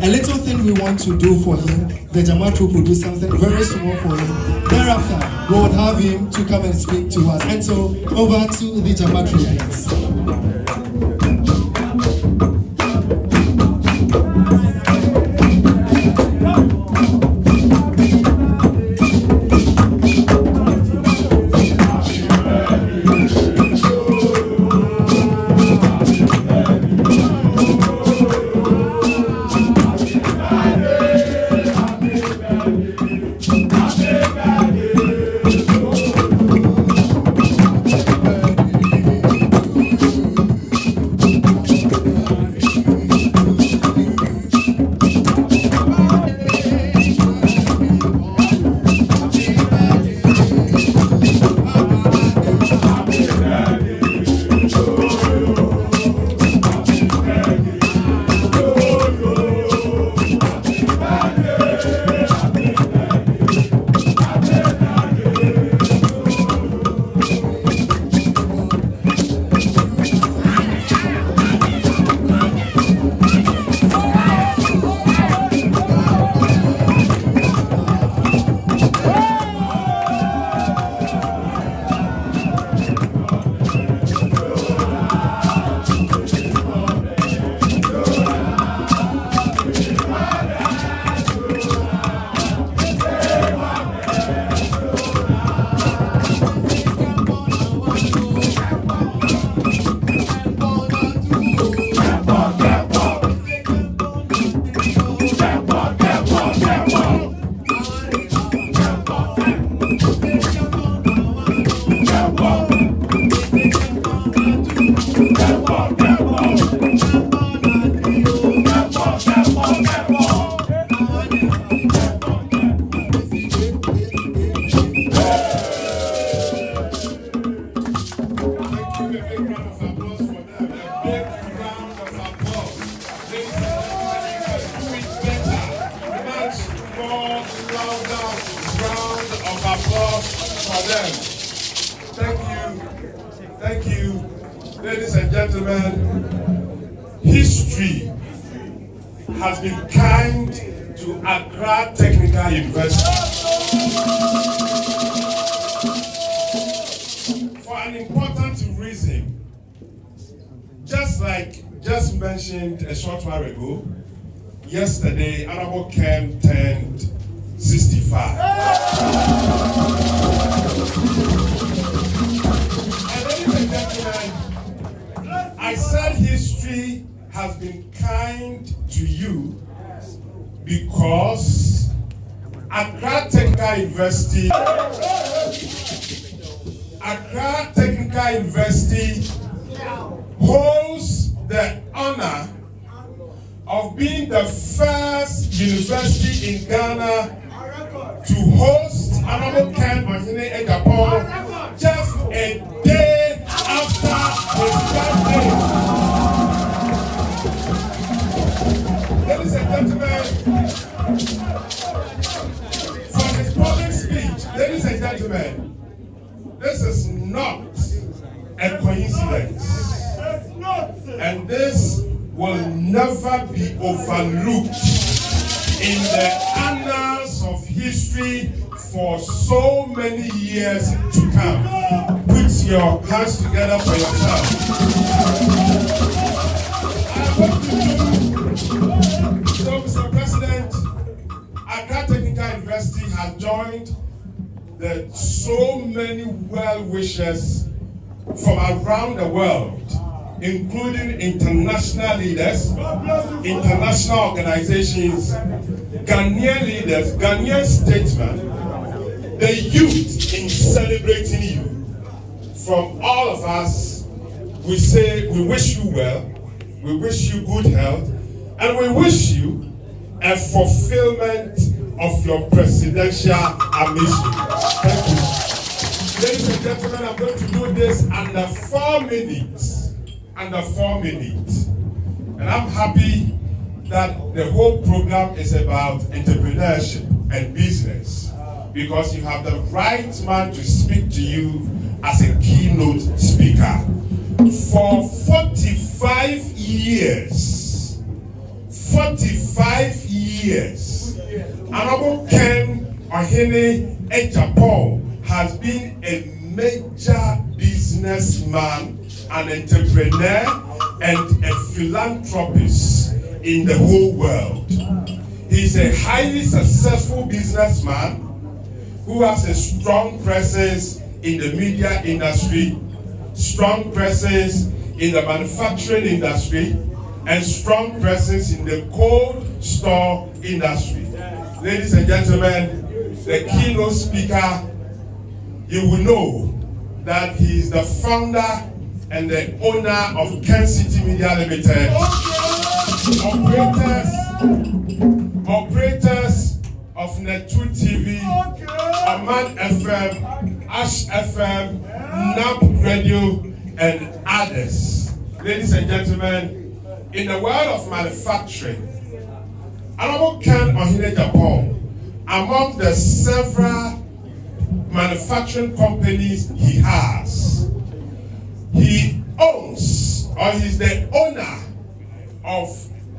a little thing we want to do for him, the Jamaat will produce something very small for him. Thereafter, we would have him to come and speak to us. And so, over to the Jamaat please. History has been kind to Accra Technical University for an important reason. Just mentioned a short while ago, yesterday, Honorable Ken turned 65. And ladies and gentlemen, I said history has been kind to you because Accra Technical University holds the honor of being the first university in Ghana to host Honorable Hon.Kennedy Agyapong just a day after his birthday. Ladies and gentlemen, for his public speech, ladies and gentlemen, this is not a coincidence. And this will never be overlooked in the annals of history for so many years to come. Put your hands together for yourself. I want to do, so Mr. President, Accra Technical University has joined the so many well-wishers from around the world, including international leaders, international organizations, Ghanaian leaders, Ghanaian statesmen, the youth in celebrating you. From all of us, we say we wish you well, we wish you good health, and we wish you a fulfillment of your presidential ambition. Thank you. Ladies and gentlemen, I'm going to do this under 4 minutes. Under 4 minutes. And I'm happy that the whole program is about entrepreneurship and business, because you have the right man to speak to you as a keynote speaker. For 45 years, 45 years, Hon.Kennedy Agyapong has been a major businessman, an entrepreneur, and a philanthropist in the whole world. He's a highly successful businessman who has a strong presence in the media industry, strong presence in the manufacturing industry, and strong presence in the cold store industry. Ladies and gentlemen, the keynote speaker, you will know that he is the founder and the owner of Ken City Media Limited, operators of Netu TV, Aman FM, Ash FM, NAP Radio, and others. Ladies and gentlemen, in the world of manufacturing, Hon.Kennedy Agyapong, among the several manufacturing companies he has, he owns, or he's the owner of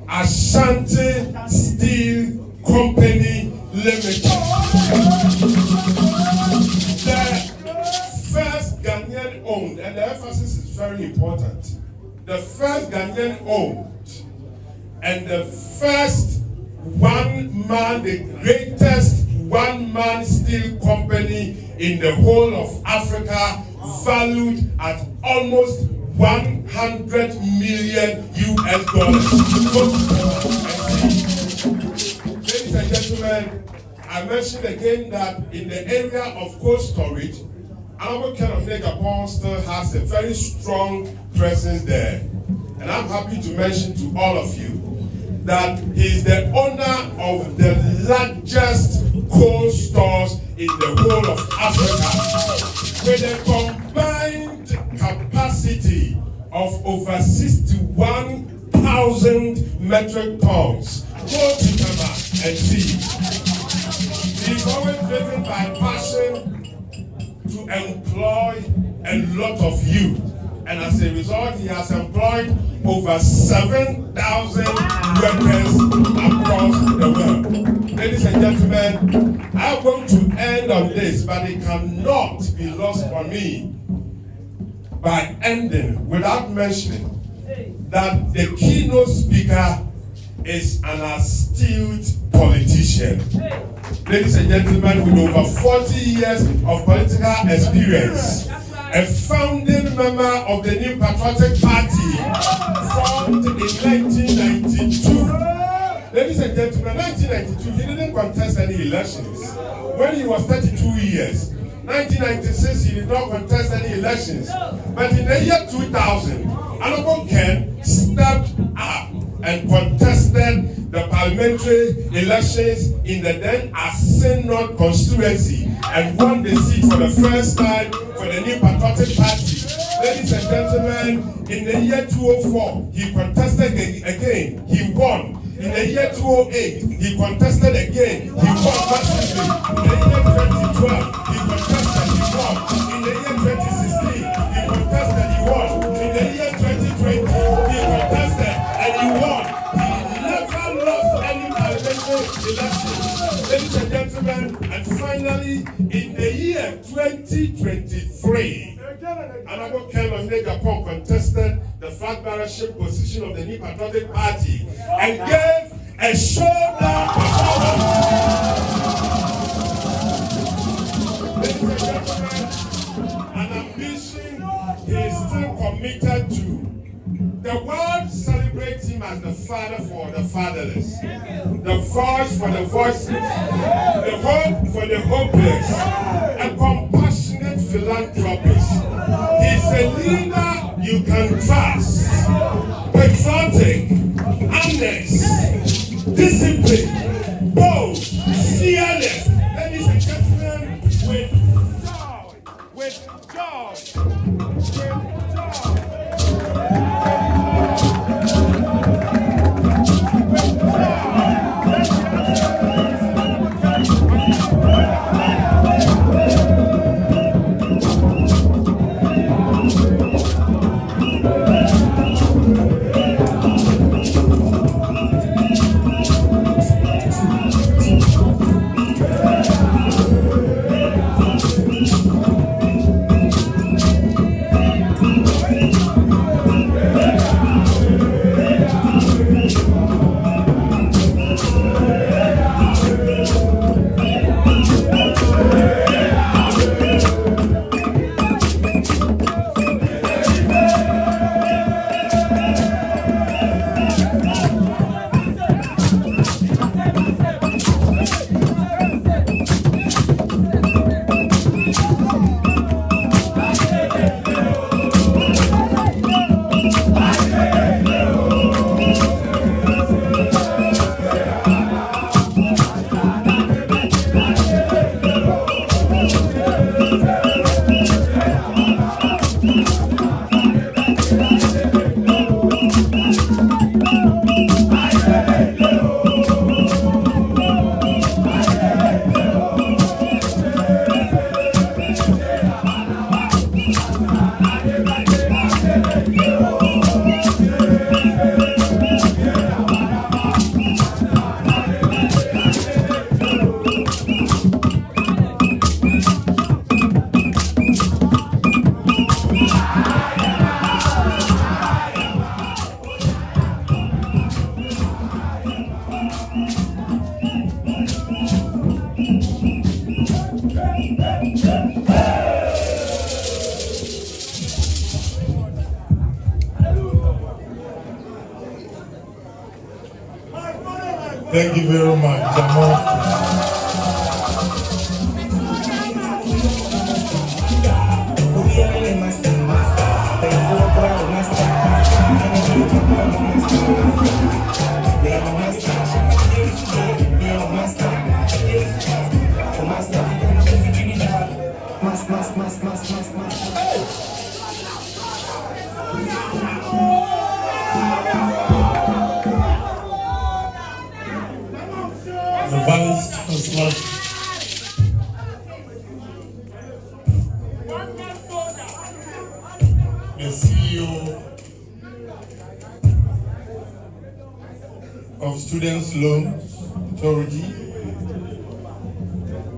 Ashanti Steel Company Limited. The first Ghanaian owned, and the emphasis is very important, the first Ghanaian owned and the first one-man, the greatest one-man steel company in the whole of Africa, valued at almost 100 million US dollars. Ladies and gentlemen, I mentioned again that in the area of cold storage, Hon.Kennedy Agyapong still has a very strong presence there. And I'm happy to mention to all of you that he is the owner of the largest cold stores in the whole of Africa, with a combined capacity of over 61,000 metric tons, both Chitama and sea. He's always driven by passion to employ a lot of youth. And as a result, he has employed over 7,000 workers across the world. Ladies and gentlemen, I'm going to end on this, but it cannot be lost on me by ending without mentioning that the keynote speaker is an astute politician. Ladies and gentlemen, with over 40 years of political experience, a founding member of the New Patriotic Party, formed in 1992. Ladies and gentlemen, 1992, he didn't contest any elections. When he was 32 years, 1996, he did not contest any elections. But in the year 2000, Hon.Kennedy stepped up and contested the parliamentary elections in the then Asenot constituency and won the seat for the first time for the New Patriotic Party. Ladies and gentlemen, in the year 2004, he contested again. He won. In the year 2008, he contested again. He won massively. In the year 2012, he contested. He won. In the year 2016, he contested. He won. In the year 2020, he contested and he won. He never lost any parliamentary election. Ladies and gentlemen, and finally, in the year 2023, Hon.Kennedy Agyapong contested the flag bearership position of the New Patriotic Party and gave a showdown performance. Ladies and gentlemen, an ambition he is still committed to. The world celebrates him as the father for the fatherless, the voice for the voiceless, the hope for the hopeless, a compassionate philanthropist. He's a leader you can trust, patriotic, honest, disciplined, bold, fearless. Ladies and gentlemen, with joy, with joy, with joy. Thank you very much, Amoah. The Vice Chancellor, the CEO of Students' Loans Authority,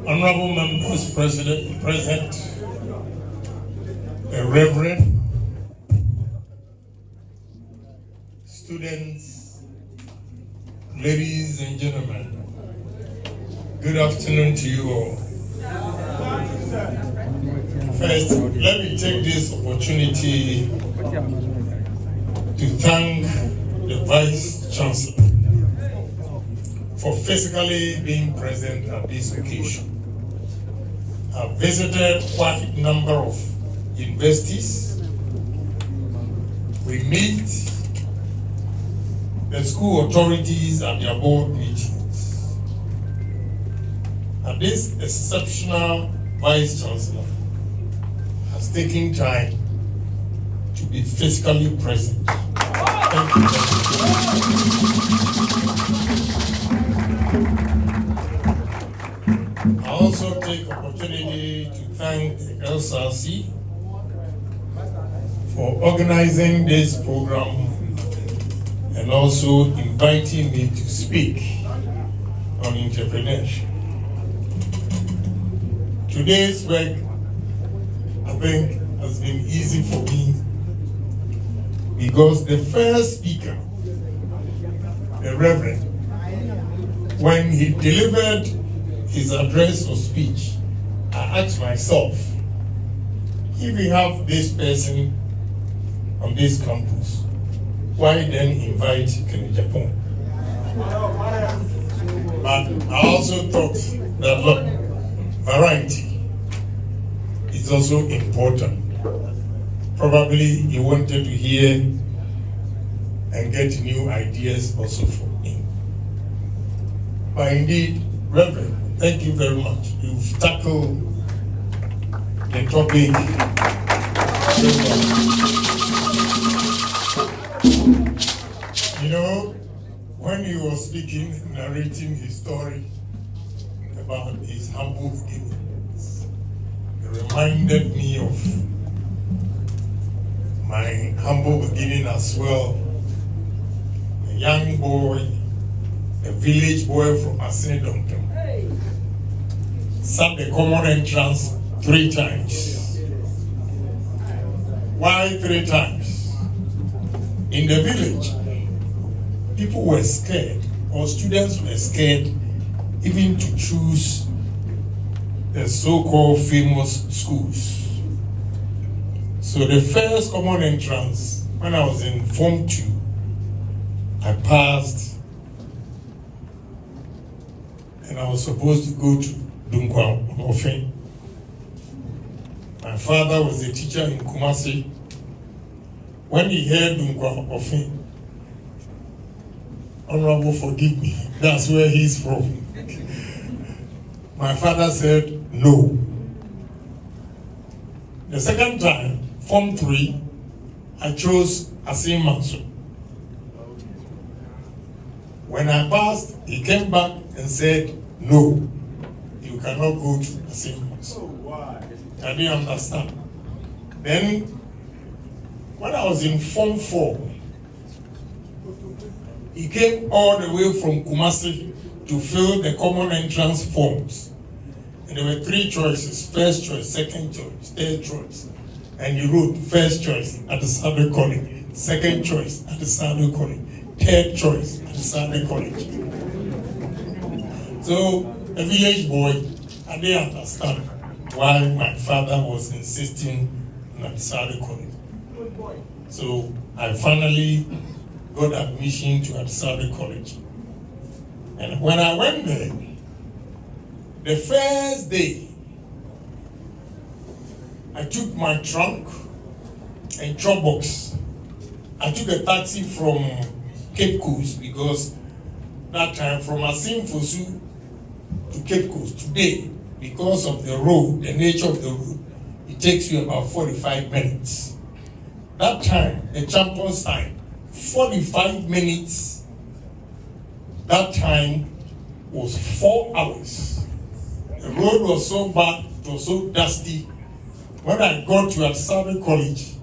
honorable members present, the Reverend, students, ladies and gentlemen, good afternoon to you all. First, let me take this opportunity to thank the Vice Chancellor for physically being present at this occasion. I've visited quite a number of universities. We meet the school authorities at their board meetings. And this exceptional Vice Chancellor has taken time to be physically present. Thank you very much. I also take opportunity to thank the LSRC for organizing this program and also inviting me to speak on entrepreneurship. Today's work, I think, has been easy for me because the first speaker, the Reverend, when he delivered his address or speech, I asked myself, if we have this person on this campus, why then invite Agyapong? But I also thought that, look, variety is also important. Probably he wanted to hear and get new ideas also from him. But indeed, Reverend, thank you very much. You've tackled the topic very well. You know, when he was speaking, narrating his story about his humble beginnings, it reminded me of my humble beginning as well. A young boy a village boy from Asindompem, sat the common entrance 3 times. Why 3 times? In the village, people were scared, or students were scared, even to choose the so-called famous schools. So the first common entrance, when I was in Form 2, I passed, and I was supposed to go to Dunkwa Ofen. My father was a teacher in Kumasi. When he heard Dunkwa Ofen, Honorable, forgive me, that's where he's from. My father said no. The second time, Form 3, I chose Asim Manso. When I passed, he came back and said, no, you cannot go to Asim Manso. I didn't understand. Then, when I was in Form 4, he came all the way from Kumasi to fill the common entrance forms. And there were 3 choices: first choice, second choice, third choice. And he wrote first choice at the Saturday College, second choice at the Saturday College, third choice at the Saturday College. So, a village boy, I didn't understand why my father was insisting on the Saturday College. So, I finally got admission to Saturday College. And when I went there, the first day, I took my trunk and chop box. I took a taxi from Cape Coast, because that time from Asim Fosu to Cape Coast today, because of the road, the nature of the road, it takes you about 45 minutes. That time, the champion's time, 45 minutes, that time was 4 hours. The road was so bad, it was so dusty. When I got to Saturday College,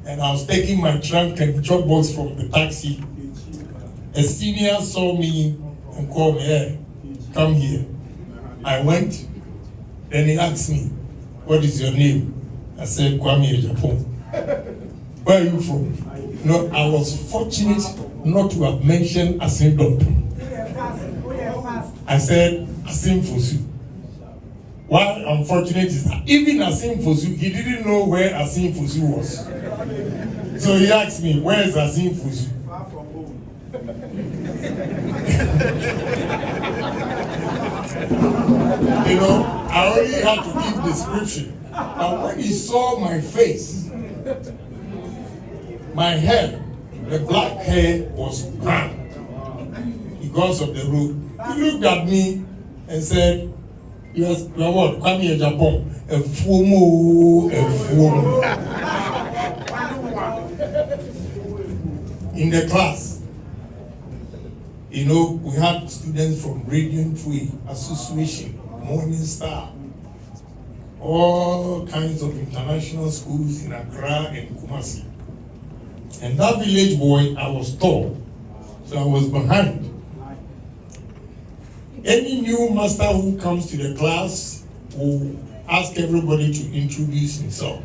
and I was taking my trunk and chop box from the taxi, a senior saw me and called me, hey, come here. I went, then he asked me, what is your name? I said, Kwame Agyapong. Where are you from? No, I was fortunate not to have mentioned Asim Doctor. I said, Asim Fosu. Why I'm fortunate is that even Asim Fosu, he didn't know where Asim Fosu was. So he asked me, where is Asim Fosu? Far from home. You know, I only had to give description. But when he saw my face, my hair, the black hair was brown because of the road. He looked at me and said, yes, you're what? Kwame Agyapong. A fumo. In the class, you know, we had students from Radiant Way Association, Morning Star, all kinds of international schools in Accra and Kumasi. And that village boy, I was tall, so I was behind. Any new master who comes to the class will ask everybody to introduce himself.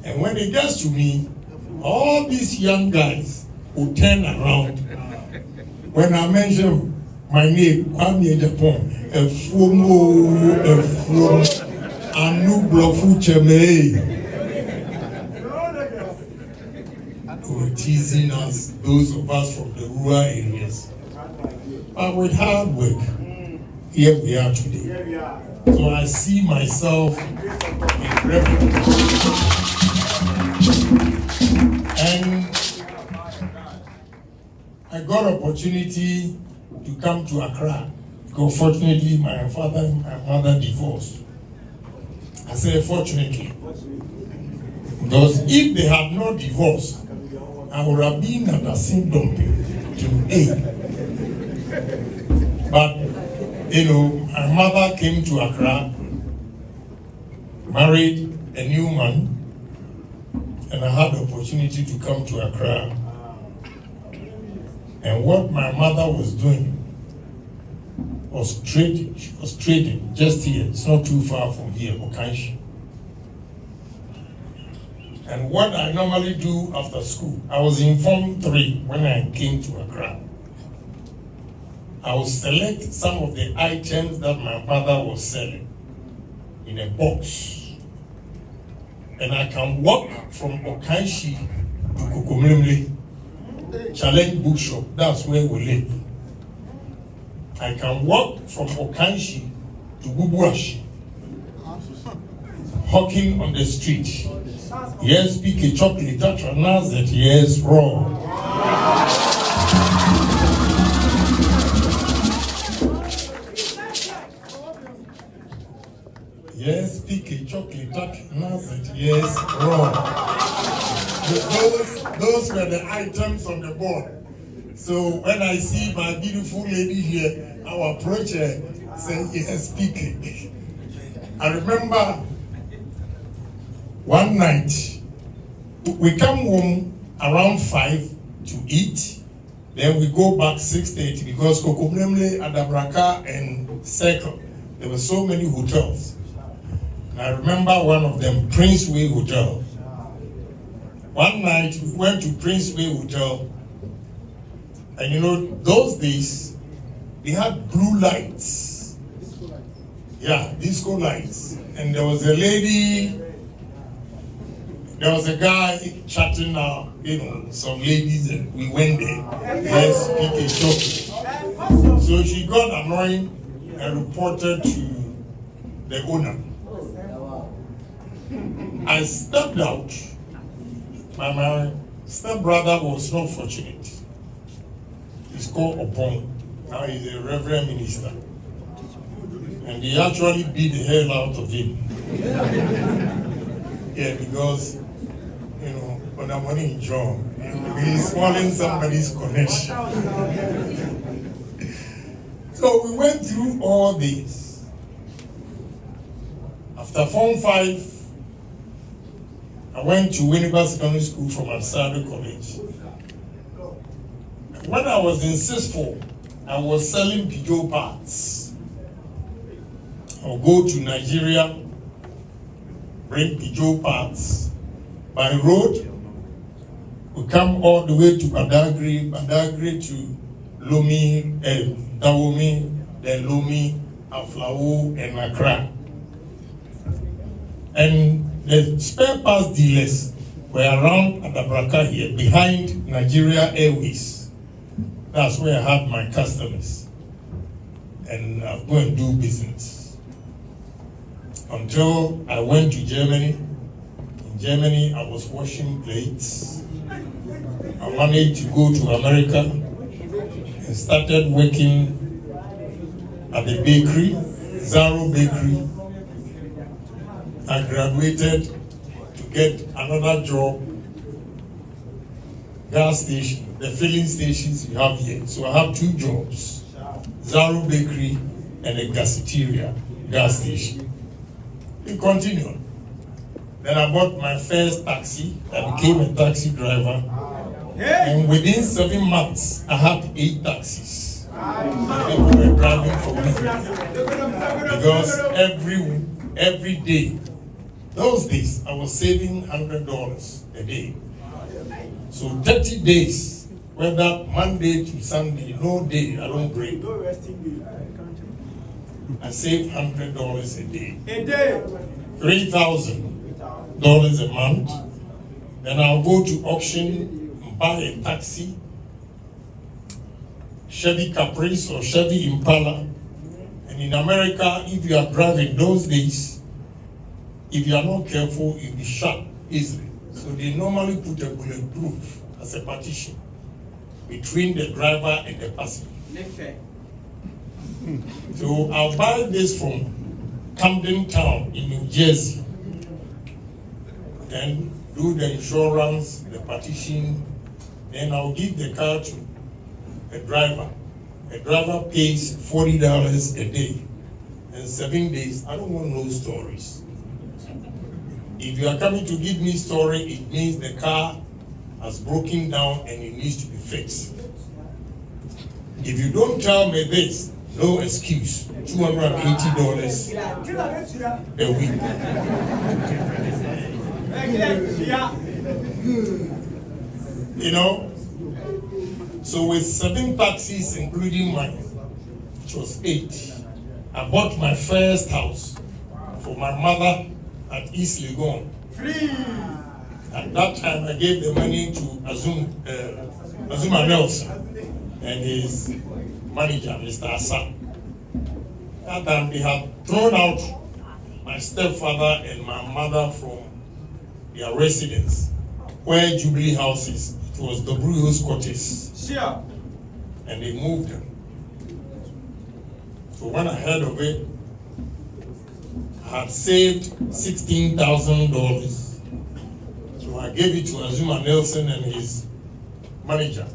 And when it gets to me, all these young guys will turn around. When I mention my name, Kwame Agyapong, Anu Blofu Cheme. They were teasing us, those of us from the rural areas. But with hard work, here we are today. So I see myself in reverence. And I got opportunity to come to Accra, because fortunately my father and my mother divorced. I say fortunately, because if they had not divorced, I would have been at the same dumping today. But, you know, my mother came to Accra, married a new man, and I had the opportunity to come to Accra. And what my mother was doing was trading. She was trading just here. It's not too far from here, Okanshi. And what I normally do after school, I was in Form 3 when I came to Accra. I would select some of the items that my mother was selling in a box. And I can walk from Okanshi to Kokomlemle, Challenge Bookshop, that's where we live. I can walk from Okanshi to Bubuashi, hawking on the street. Yes, pick a chocolate, that that yes, raw. Yes, pick a chocolate, that yes, raw. Those were the items on the board. So when I see my beautiful lady here, I will approach her, say, yes, pick it. I remember one night, we come home around 5 to eat, then we go back 6:30 because Kokomlemle, Adabraka, and Circle, there were so many hotels. And I remember one of them, Princeway Hotel. One night we went to Princeway Hotel, and you know, those days, they had blue lights. Yeah, disco lights. And there was a lady, there was a guy chatting now, you know, some ladies, and we went there. Yes, pick a chocolate. So she got annoyed and reported to the owner. I stepped out. My stepbrother was not fortunate. He's called Agyapong. Now he's a reverend minister. And they actually beat the hell out of him. Yeah, because, you know, when I'm money in John, he's spoiling somebody's connection. So we went through all this. After Form 5, I went to Winnipeg Secondary School from Asado College. When I was in 6th, I was selling Peugeot parts. I'll go to Nigeria, bring Peugeot parts by road. We come all the way to Badagry to Lomi, Dawomi, then Lomi, Aflao, and Accra. And the spare parts dealers were around Adabraka here, behind Nigeria Airways. That's where I had my customers. And I go and do business. Until I went to Germany. In Germany, I was washing plates. I managed to go to America and started working at the bakery, Zaro Bakery. I graduated to get another job, gas station, the filling stations you have here. So I have 2 jobs, Zaro Bakery and a gaseteria, gas station. We continued. Then I bought my first taxi. I became a taxi driver. And within 7 months, I had 8 taxis. People were driving for me. Because every day, those days, I was saving $100 a day. So 30 days, whether Monday to Sunday, no day, I don't break. I save $100 a day. $3,000 a month. Then I'll go to auction and buy a taxi, Chevy Caprice or Chevy Impala. And in America, if you are driving those days, if you are not careful, you'll be shot easily. So they normally put a bulletproof as a partition between the driver and the passenger. So I'll buy this from Camden Town in New Jersey. Then do the insurance, the partition. Then I'll give the car to a driver. The driver pays $40 a day. And 7 days, I don't want no stories. If you are coming to give me a story, it means the car has broken down and it needs to be fixed. If you don't tell me this, No excuse. $280 a week. You know, so with 7 taxis, including mine, which was 8, I bought my first house for my mother at East Legon. At that time, I gave the money to Azuma Nelson and his manager, Mr. Asa. That time, they had thrown out my stepfather and my mother from their residence, where Jubilee House is. It was the Brewers Cottage. Sure. And they moved them. So when I heard of it, I had saved $16,000. So I gave it to Azuma Nelson and his manager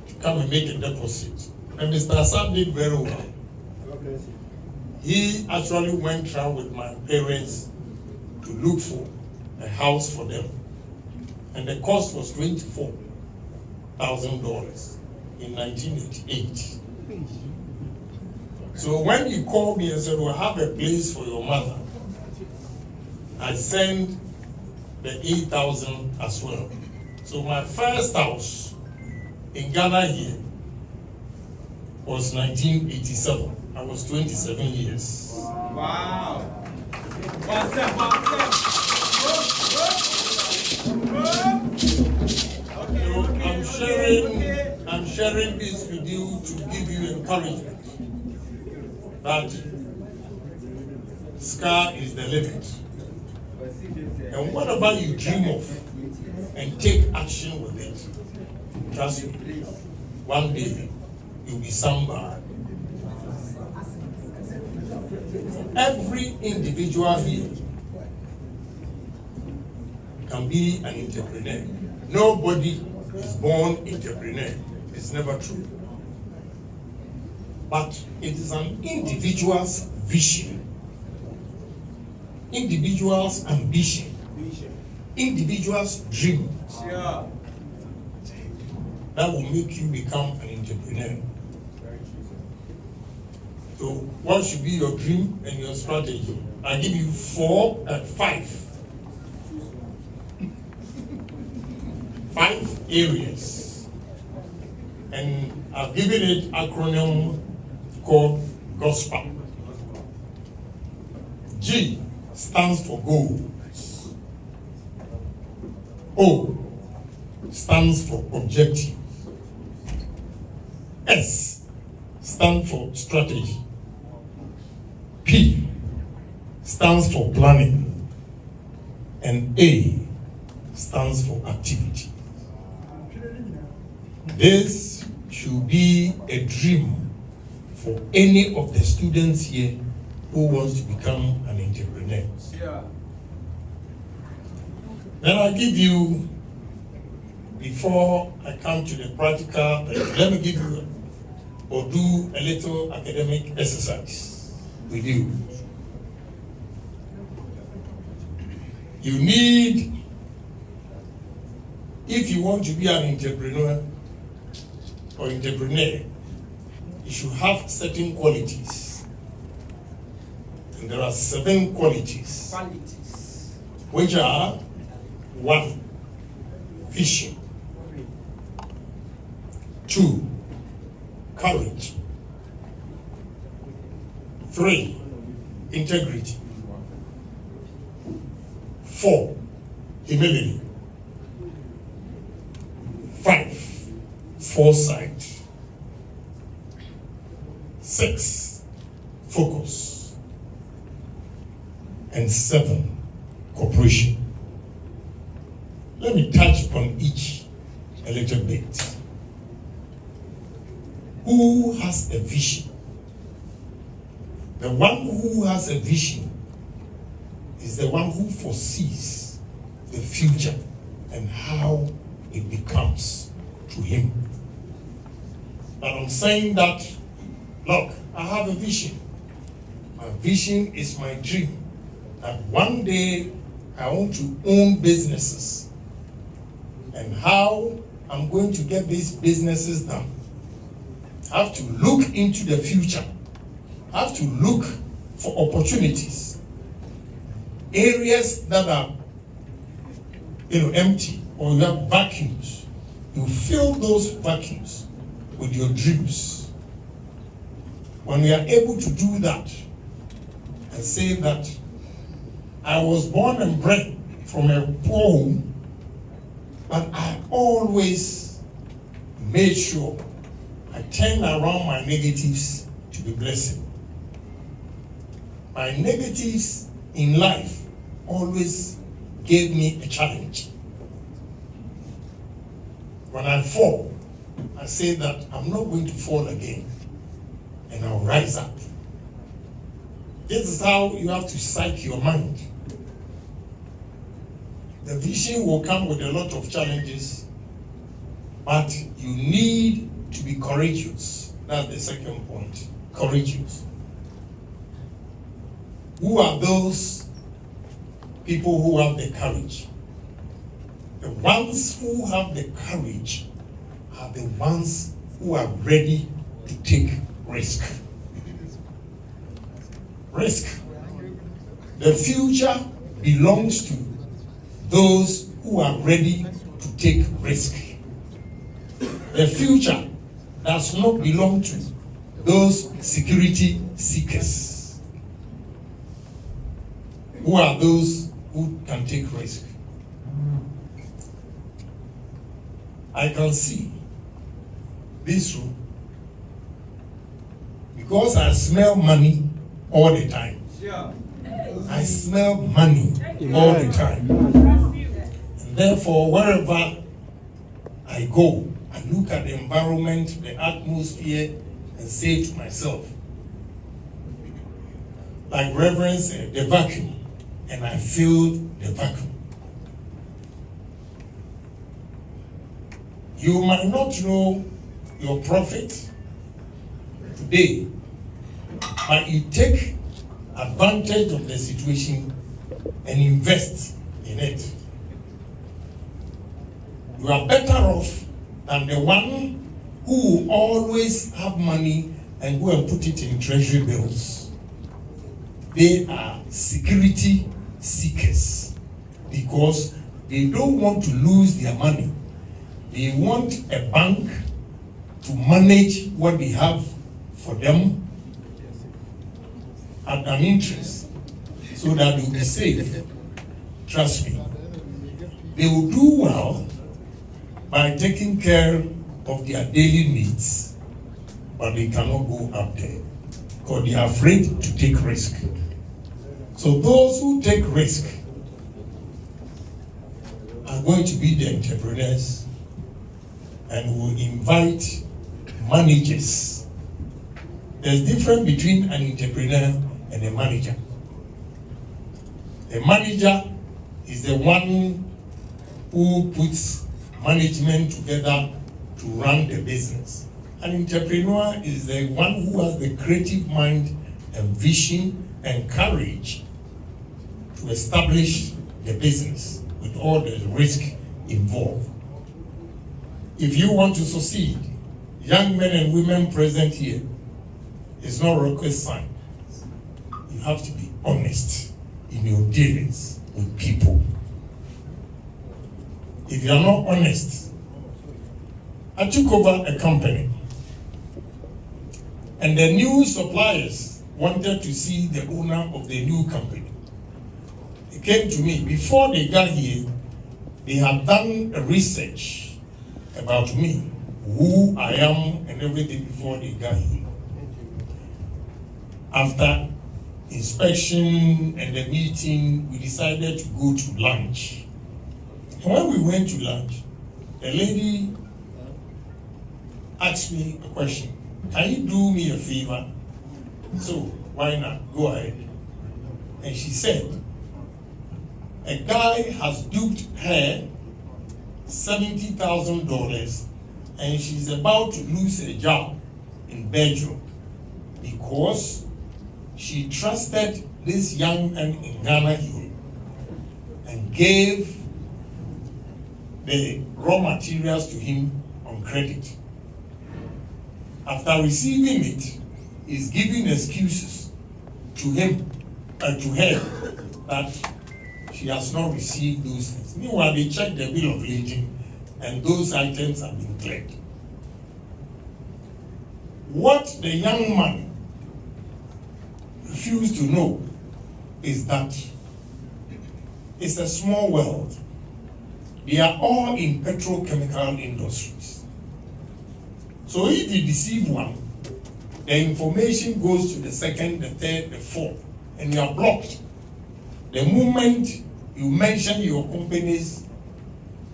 to come and make a deposit. And Mr. Assad did very well. He actually went around with my parents to look for a house for them. And the cost was $24,000 in 1988. So when he called me and said, "We'll have a place for your mother," I sent the $8,000 as well. So my first house in Ghana here was 1987. I was 27 years. Wow. I'm sharing this with you to give you encouragement that sky is the limit. And whatever you dream of and take action with it, trust me, one day you'll be somebody. Every individual here can be an entrepreneur. Nobody is born entrepreneur. It's never true. But it is an individual's vision, individual's ambition, individual's dream that will make you become an entrepreneur. So what should be your dream and your strategy? I give you 4 and 5. 5 areas. And I've given it acronym called GOSPA. G stands for goal. O stands for objective. S stands for strategy. P stands for planning. And A stands for activity. This should be a dream for any of the students here who wants to become an entrepreneur. Yeah. Then I'll give you, before I come to the practical, let me give you or do a little academic exercise with you. You need, if you want to be an entrepreneur or entrepreneur, you should have certain qualities. And there are 7 qualities. Which are 1, vision. 2, courage. 3, integrity. 4, humility. 5, foresight. 6, focus. And 7, cooperation. Let me touch upon each a little bit. Who has a vision? The one who has a vision is the one who foresees the future and how it becomes to him. But I'm saying that, look, I have a vision. My vision is my dream. That one day I want to own businesses. And how I'm going to get these businesses done. I have to look into the future have to look for opportunities, areas that are empty, or you have vacuums. You fill those vacuums with your dreams. When we are able to do that and say that I was born and bred from a poor home, but I always made sure I turned around my negatives to be blessing. My negatives in life always gave me a challenge. When I fall, I say that I'm not going to fall again, and I'll rise up. This is how you have to psych your mind. The vision will come with a lot of challenges, but you need to be courageous. That's the second point. Courageous. Who are those people who have the courage? The ones who have the courage are the ones who are ready to take risk. Risk. The future belongs to those who are ready to take risk. The future does not belong to those security seekers. Who are those who can take risk? I can see this room because I smell money all the time. I smell money all the time. And therefore, wherever I go, I look at the environment, the atmosphere, and say to myself, like Reverend said, the vacuum, and I fill the vacuum. You might not know your profit today, but you take advantage of the situation and invest in it. You are better off than the one who will always have money and go and put it in treasury bills. They are security seekers because they don't want to lose their money. They want a bank to manage what they have for them at an interest so that they'll be safe. Trust me. They will do well by taking care of their daily needs, but they cannot go up there because they are afraid to take risk. So those who take risk are going to be the entrepreneurs and will invite managers. There's a difference between an entrepreneur and a manager. A manager is the one who puts management together to run the business. An entrepreneur is the one who has the creative mind and vision and courage to establish the business with all the risk involved. If you want to succeed, young men and women present here, it's not rocket science. You have to be honest in your dealings with people. If you are not honest, I took over a company and the new suppliers wanted to see the owner of the new company. They came to me. Before they got here, they had done a research about me, who I am and everything before they got here. After inspection and the meeting, we decided to go to lunch. And when we went to lunch, the lady asked me a question. Can you do me a favor? So, why not? Go ahead. And she said, a guy has duped her $70,000 and she's about to lose her job in Belgium because she trusted this young man in Ghana here and gave the raw materials to him on credit. After receiving it, is giving excuses to him and to her that she has not received those things. Meanwhile, they check the bill of lading and those items have been cleared. What the young man refused to know is that it's a small world. They are all in petrochemical industries. So if you deceive one, the information goes to the second, the third, the fourth, and you are blocked. The moment you mention your company's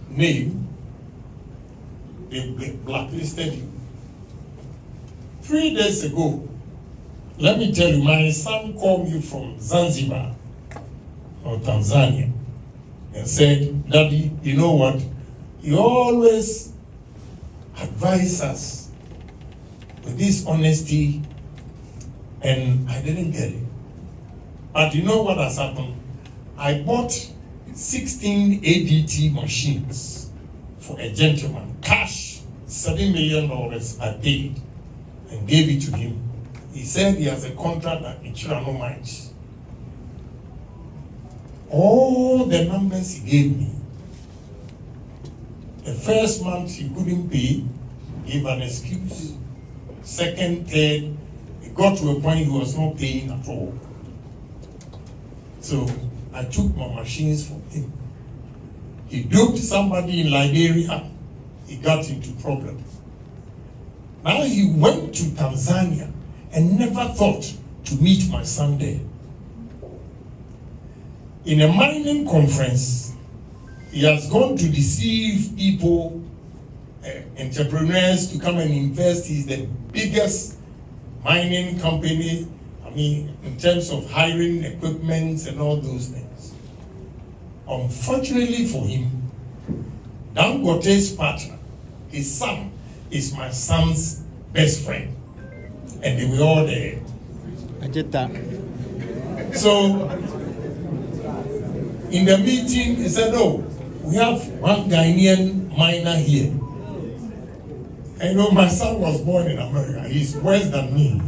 name, they blacklisted you. 3 days ago, let me tell you, my son called me from Zanzibar or Tanzania and said, Daddy, you know what? You always advise us with this honesty, and I didn't get it. But you know what has happened? I bought 16 ADT machines for a gentleman, cash, $7 million I paid and gave it to him. He said he has a contract that Ichirano Mines. All the numbers he gave me, the first month he couldn't pay, gave an excuse. Second, third, it got to a point he was not paying at all. So I took my machines from him. He duped somebody in Liberia, he got into problems. Now he went to Tanzania and never thought to meet my son there. In a mining conference, he has gone to deceive people, entrepreneurs to come and invest. He's the biggest mining company, in terms of hiring equipment and all those things. Unfortunately for him, Dangote's partner, his son, is my son's best friend. And they were all there. So, in the meeting, he said, "Oh, we have one Ghanaian miner here. And you know, my son was born in America. He's worse than me."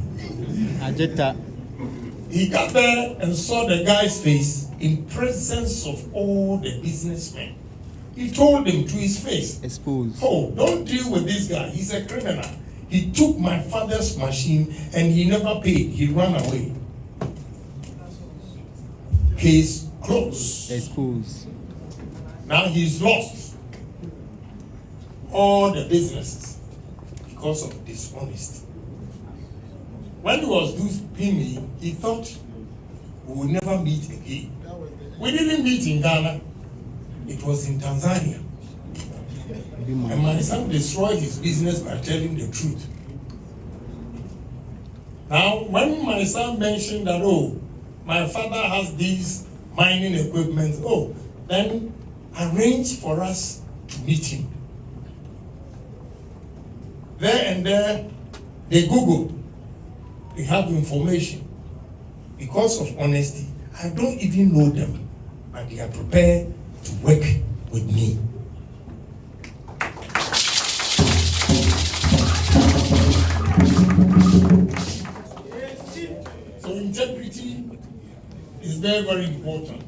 He got there and saw the guy's face in presence of all the businessmen. He told them to his face, Exposed. "Oh, don't deal with this guy. He's a criminal. He took my father's machine and he never paid. He ran away." Case closed. Exposed. Now he's lost all the businesses because of dishonesty. When he was doing me, he thought we would never meet again. We didn't meet in Ghana. It was in Tanzania. And my son destroyed his business by telling the truth. Now, when my son mentioned that, "Oh, my father has these mining equipment," then arrange for us to meet him. There and there, they Google. They have information. Because of honesty, I don't even know them, but they are prepared to work with me. So integrity is very, very important.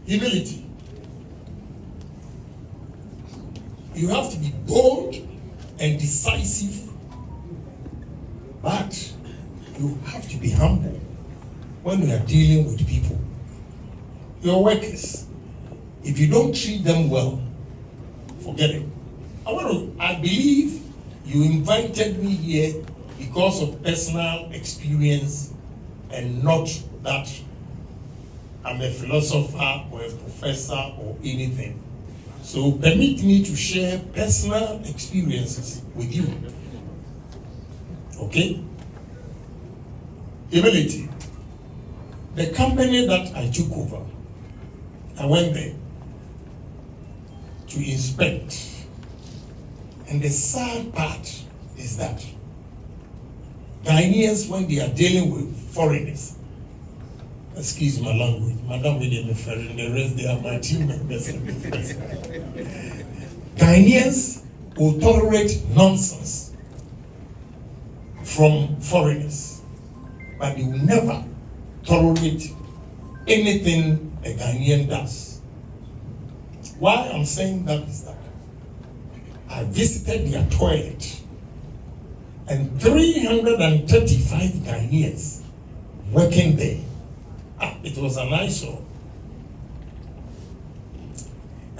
Humility. You have to be bold and decisive, but you have to be humble when you are dealing with people. Your workers, if you don't treat them well, forget it. I believe you invited me here because of personal experience and not that I'm a philosopher or a professor or anything. So permit me to share personal experiences with you. Okay? Humility. The company that I took over, I went there to inspect. And the sad part is that Ghanaians, when they are dealing with foreigners, excuse my language, Madam William and the rest, they are my team members. Ghanaians will tolerate nonsense from foreigners. but they will never tolerate anything a Ghanaian does. Why I'm saying that is that I visited their toilet and 335 Ghanaians working there. It was an eyesore.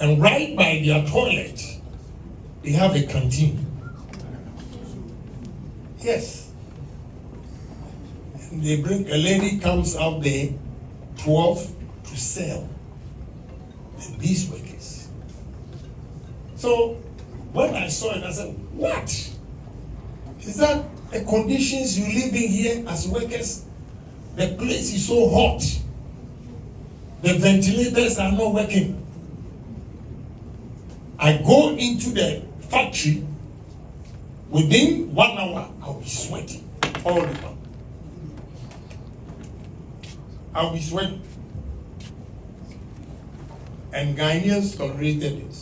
And right by their toilet, they have a canteen. Yes. And they bring, a lady comes out there, 12 to sell. And these workers. So when I saw it, I said, what? Is that the conditions you live in here as workers? The place is so hot. The ventilators are not working. I go into the factory, within 1 hour, I'll be sweating all over. I'll be sweating. And Ghanaians tolerated it.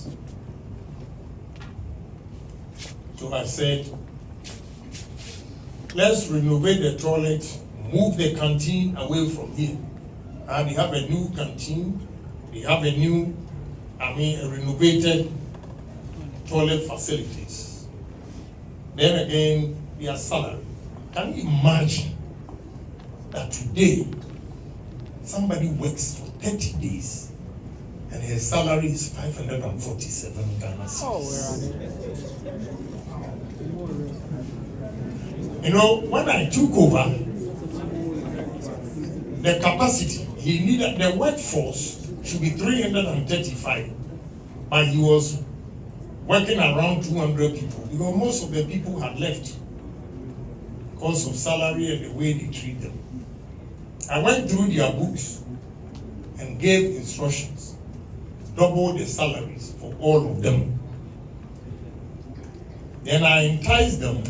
So I said, let's renovate the toilet, move the canteen away from here. And they have a new canteen, they have a new, a renovated toilet facilities. Then again, their salary. Can you imagine that today somebody works for 30 days and his salary is 547 Ghana cedis? You know, when I took over, the capacity, he needed, the workforce should be 335, but he was working around 200 people because most of the people had left because of salary and the way they treat them. I went through their books and gave instructions, double the salaries for all of them. Then I enticed them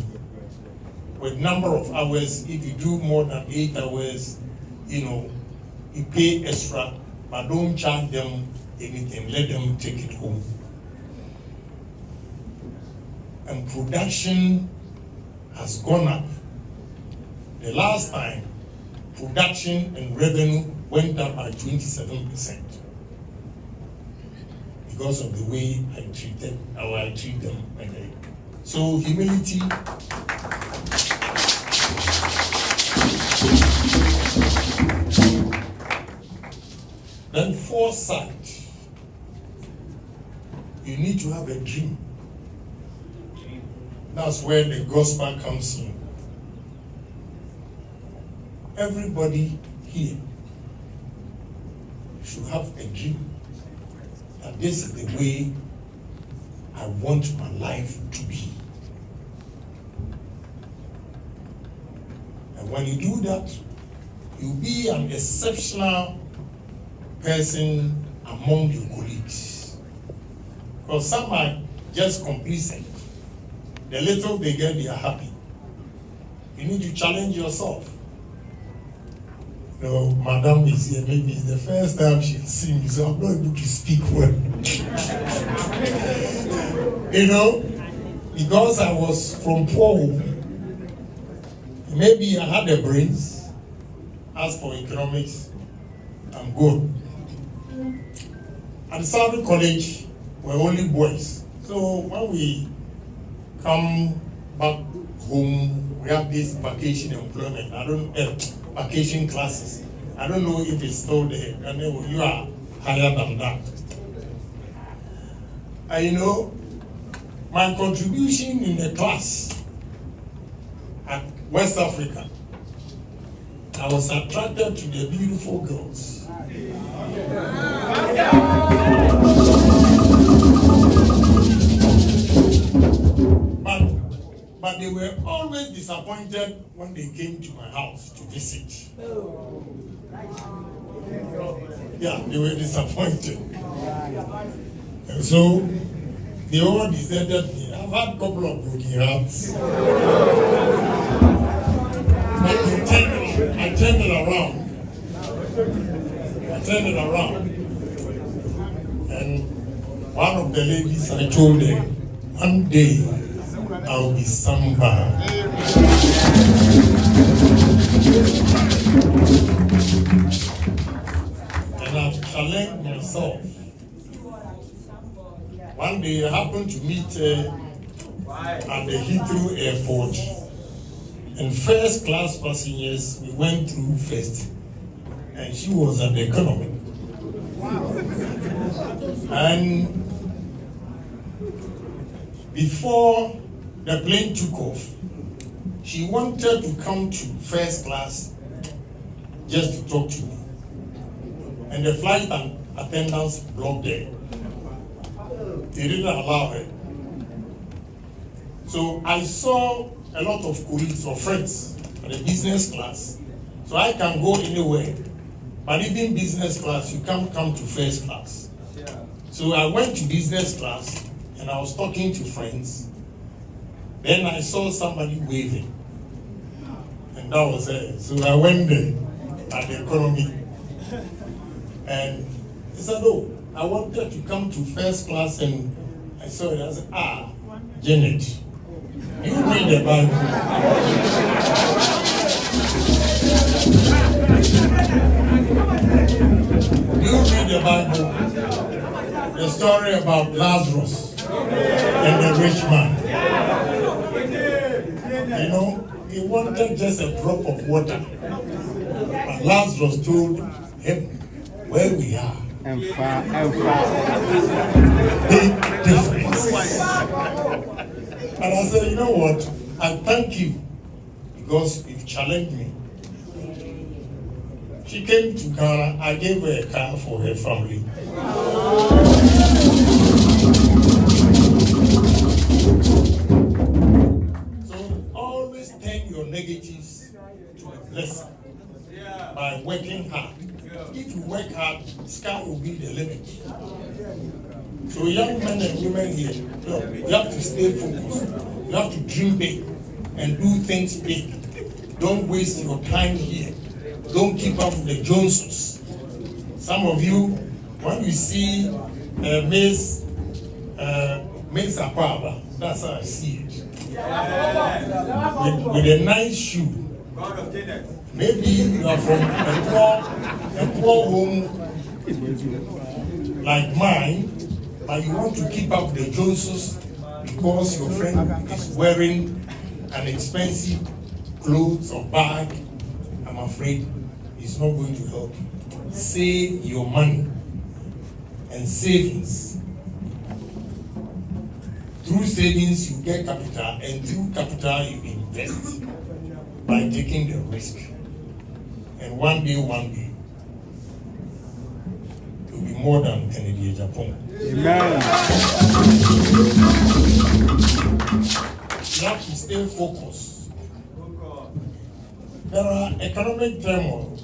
with number of hours. If you do more than 8 hours, you pay extra, but don't charge them anything, let them take it home. And production has gone up. The last time, production and revenue went up by 27% because of the way I treat them. So humility. Then foresight. You need to have a dream. That's where the gospel comes in. Everybody here should have a dream that this is the way I want my life to be. And when you do that, you'll be an exceptional person among your colleagues. Because some are just complacent. The little they get, they are happy. You need to challenge yourself. Madam is here, maybe it's the first time she'll see me, so I'm not able to speak well. Because I was from poor home, maybe I had the brains. As for economics, I'm good. At the Southern College, we're only boys. So when we come back home, we have this vacation employment. Vacation classes. I don't know if it's still there. And you are higher than that. And my contribution in the class at West Africa, I was attracted to the beautiful girls. But they were always disappointed when they came to my house to visit. Yeah, they were disappointed. And so they all deserted me. I've had a couple of broken hearts. I turned it around. And one of the ladies, I told her, one day I'll be somebody. And I've challenged myself. One day I happened to meet at the Heathrow Airport, and first class passengers, we went through first, and she was at the economy. And before the plane took off, she wanted to come to first class just to talk to me. And the flight attendants blocked her. They didn't allow her. So I saw a lot of colleagues or friends at the business class. So I can go anywhere. But even business class, you can't come to first class. So I went to business class and I was talking to friends. Then I saw somebody waving. And that was it. So I went there at the economy. And he said, oh, I wanted to come to first class, and I saw it. I said, Janet, you read the Bible. You read the Bible, the story about Lazarus and the rich man. You know, he wanted just a drop of water. But Lazarus told him where we are. And far. Big difference. And I said, you know what? I thank you because you've challenged me. She came to Ghana. I gave her a car for her family. So always turn your negatives to a blessing by working hard. If you work hard, sky will be the limit. So young men and women here, look, you have to stay focused. You have to dream big and do things big. Don't waste your time here. Don't keep up with the Joneses. Some of you, when you see Miss Apaba, that's how I see it. With a nice shoe. Maybe you are from a poor home like mine, but you want to keep up with the Joneses because your friend is wearing an expensive clothes or bag. I'm afraid it's not going to help you. Save your money and savings. Through savings, you get capital, and through capital, you invest by taking the risk. And one day, you'll be more than Kennedy Agyapong. Amen. You have to stay focused. There are economic turmoil.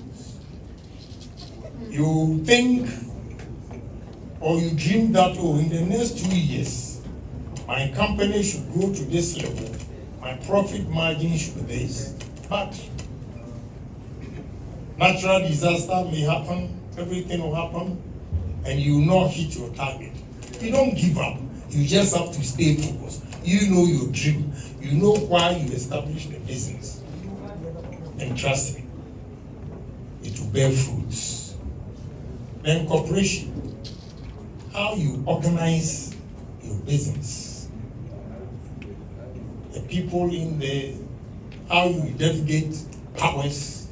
You think or you dream that, oh, in the next 2 years, my company should go to this level, my profit margin should be this. But natural disaster may happen, everything will happen, and you will not hit your target. You don't give up. You just have to stay focused. You know your dream. You know why you established the business. And trust me, it will bear fruits. Then cooperation, how you organize your business. The people in there, how you delegate powers,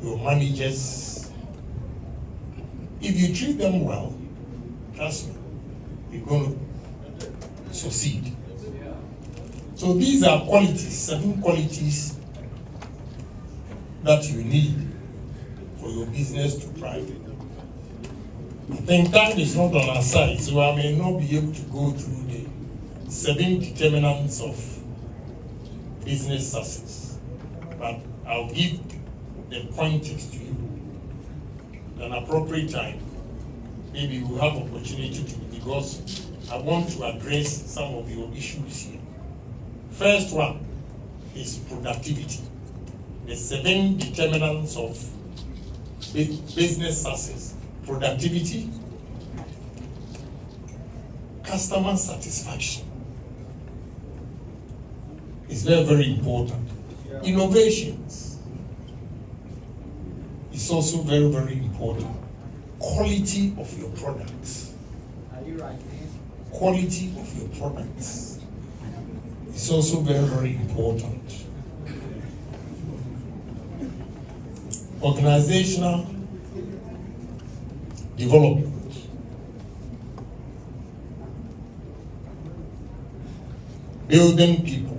your managers. If you treat them well, trust me, you're going to succeed. So these are qualities, 7 qualities that you need for your business to thrive. I think time is not on our side, so I may not be able to go through the 7 determinants of business success. But I'll give the pointers to you at an appropriate time. Maybe we'll have opportunity to, because I want to address some of your issues here. First one is productivity. The 7 determinants of business success. Productivity, customer satisfaction is very, very important. Innovations, is also very, very important. Quality of your products. Quality of your products is also very, very important. Organizational development. Building people.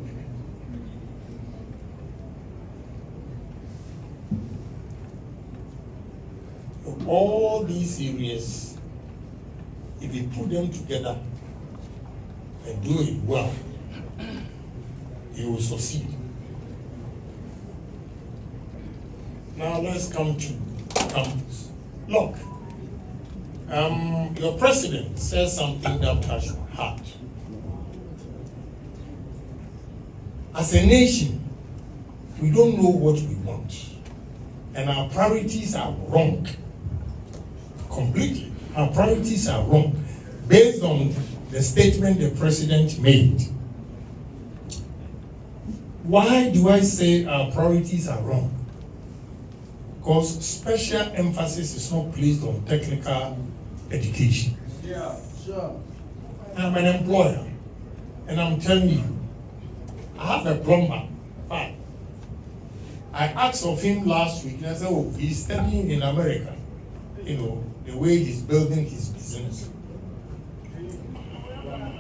All these areas, if you put them together and do it well, you will succeed. Now let's come to campus. Look, your president says something that touched my heart. As a nation, we don't know what we want, and our priorities are wrong. Completely. Our priorities are wrong based on the statement the president made. Why do I say our priorities are wrong? Because special emphasis is not placed on technical education. Yeah, sure. I'm an employer, and I'm telling you, I have a plumber. Fine. I asked of him last week, and I said, oh, he's studying in America. You know, the way he's building his business.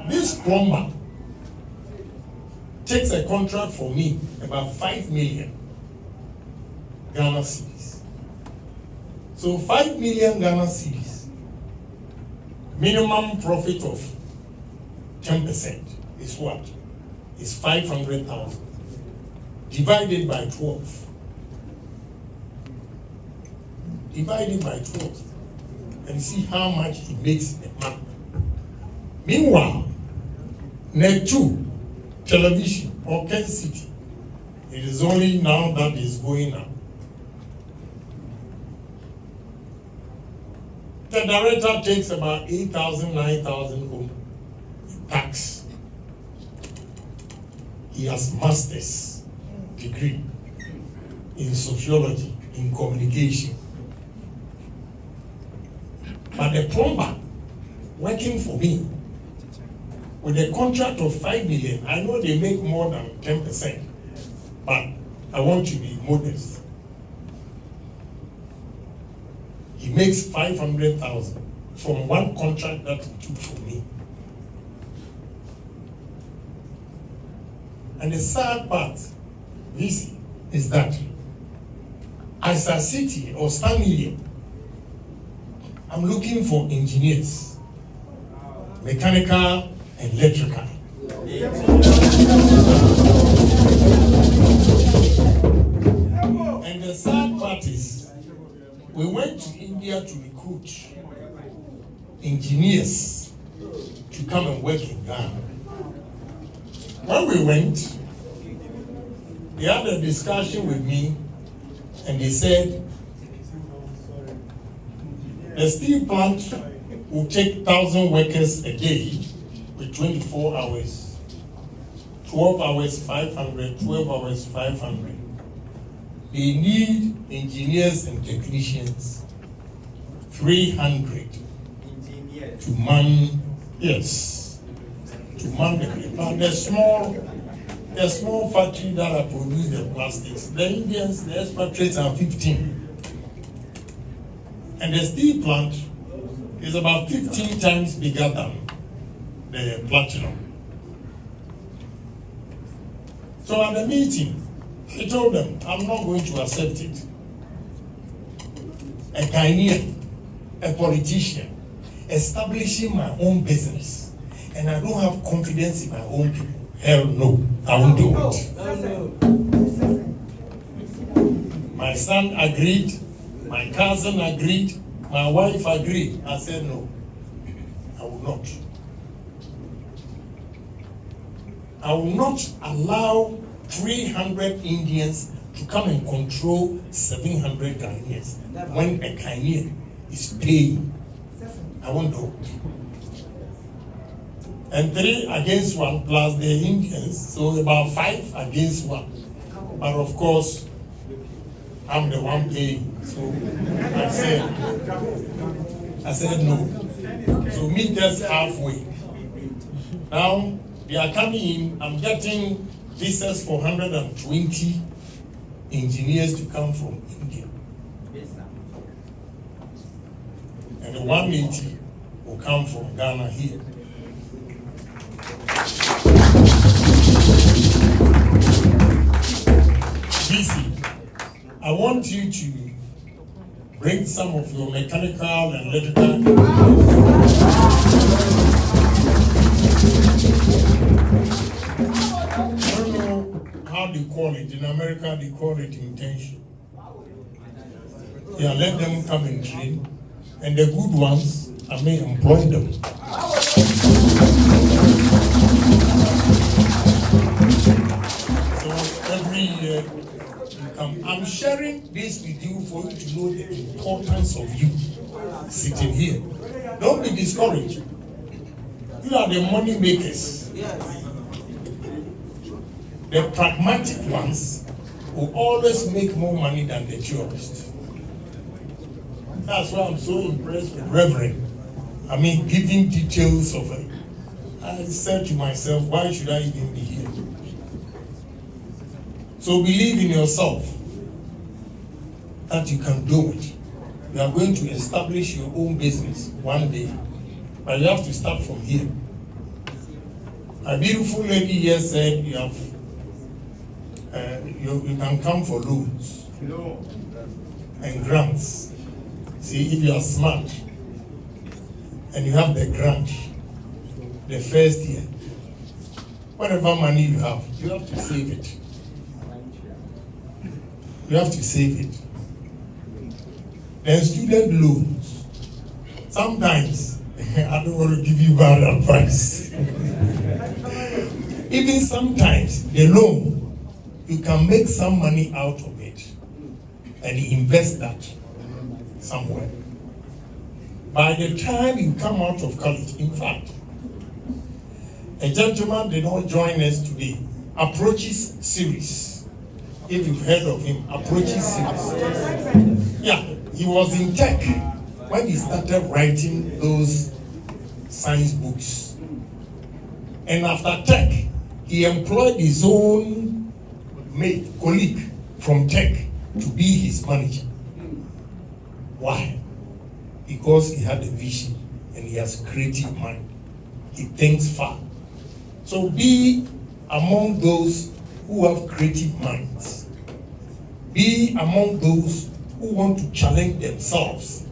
This plumber takes a contract for me about 5 million Ghana cedis. So 5 million Ghana cedis, minimum profit of 10% is what? Is 500,000 divided by 12. Divided by 12, and see how much he makes a month. Meanwhile, Net 2 television or Ken City, it is only now that is going up. The director takes about 8,000, 9,000 home tax. He has master's degree in sociology, in communication. But the plumber working for me with a contract of 5 million, I know they make more than 10%, but I want to be modest. He makes 500,000 from one contract that he took from me. And the sad part, this is that as a city or stand here, I'm looking for engineers, mechanical and electrical. And the sad part is, we went to India to recruit engineers to come and work in Ghana. When we went, they had a discussion with me, and they said, the steel plant will take 1,000 workers a day with 24 hours. 12 hours, 500, 12 hours, 500. They need engineers and technicians, 300 to man, yes, to man the place. But the small factory that are produce the plastics, the Indians, the expatriates are 15. And the steel plant is about 15 times bigger than the platinum. So at the meeting, I told them, I'm not going to accept it. A Ghanaian, a politician, establishing my own business, and I don't have confidence in my own people. Hell no, I won't do it. My son agreed. My cousin agreed, my wife agreed. I said no, I will not. I will not allow 300 Indians to come and control 700 Ghanaians when a Ghanaian is paying. I won't do it. And 3 against 1 plus the Indians, so about 5 against 1. But of course, I'm the one paying. So I said no. So meet us halfway. Now they are coming in. I'm getting visas for 120 engineers to come from India. And the 180 will come from Ghana here. BC, I want you to bring some of your mechanical and electrical. I don't know how they call it. In America, they call it intention. Yeah, let them come and train. And the good ones, I may employ them. So every year, I'm sharing this with you for you to know the importance of you sitting here. Don't be discouraged. You are the money makers. The pragmatic ones will always make more money than the tourists. That's why I'm so impressed with Reverend. I mean, giving details of it. I said to myself, why should I even be here? So believe in yourself that you can do it. You are going to establish your own business one day, but you have to start from here. A beautiful lady here said you have, you can come for loans and grants. See, if you are smart and you have the grant, the first year, whatever money you have to save it. You have to save it. Then student loans. Sometimes, I don't want to give you bad advice. Even sometimes, the loan, you can make some money out of it and invest that somewhere. By the time you come out of college, in fact, a gentleman did not join us today, Approaches Series. If you've heard of him, Approaches Series. Yeah, he was in tech when he started writing those science books. And after tech, he employed his own mate, colleague from tech to be his manager. Why? Because he had a vision and he has a creative mind. He thinks far. So be among those who have creative minds. Be among those who want to challenge themselves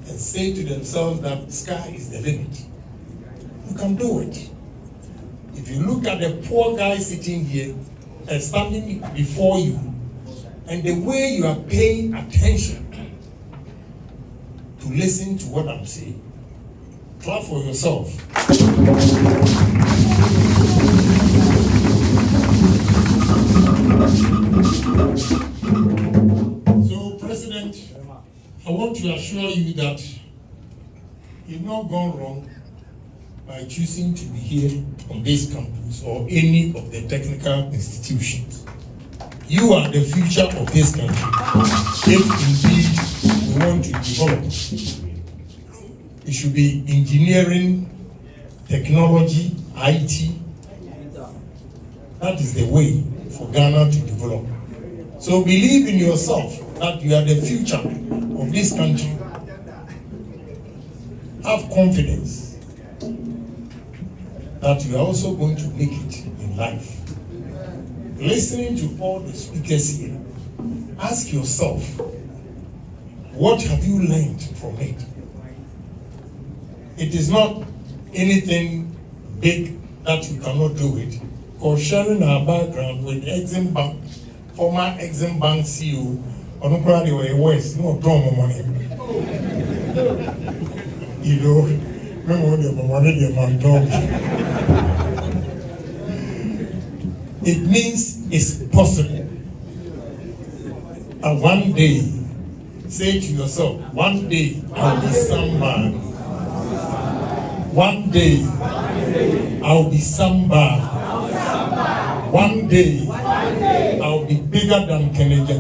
and say to themselves that the sky is the limit. You can do it. If you look at the poor guy sitting here and standing before you, and the way you are paying attention to listen to what I'm saying, clap for yourself. So, President, I want to assure you that you've not gone wrong by choosing to be here on this campus or any of the technical institutions. You are the future of this country, if indeed we want to develop. It should be engineering, technology, IT. That is the way for Ghana to develop. So believe in yourself that you are the future of this country. Have confidence that you are also going to make it in life. Listening to all the speakers here, ask yourself, what have you learned from it? It is not anything big that you cannot do it. Because sharing our background with Exim Bank, former Exim Bank CEO, Onukwadi or West, no promo money. You know, it means it's possible. And one day, say to yourself, one day I'll be somebody. One day I'll be somebody. One day I'll be be bigger than Kennedy.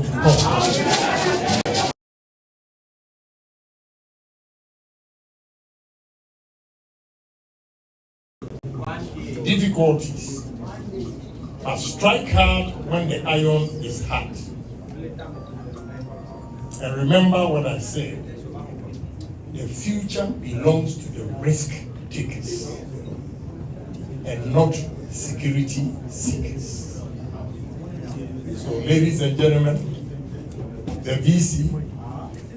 Difficulties. But strike hard when the iron is hard. And remember what I said. The future belongs to the risk takers and not security seekers. So, ladies and gentlemen, the VC,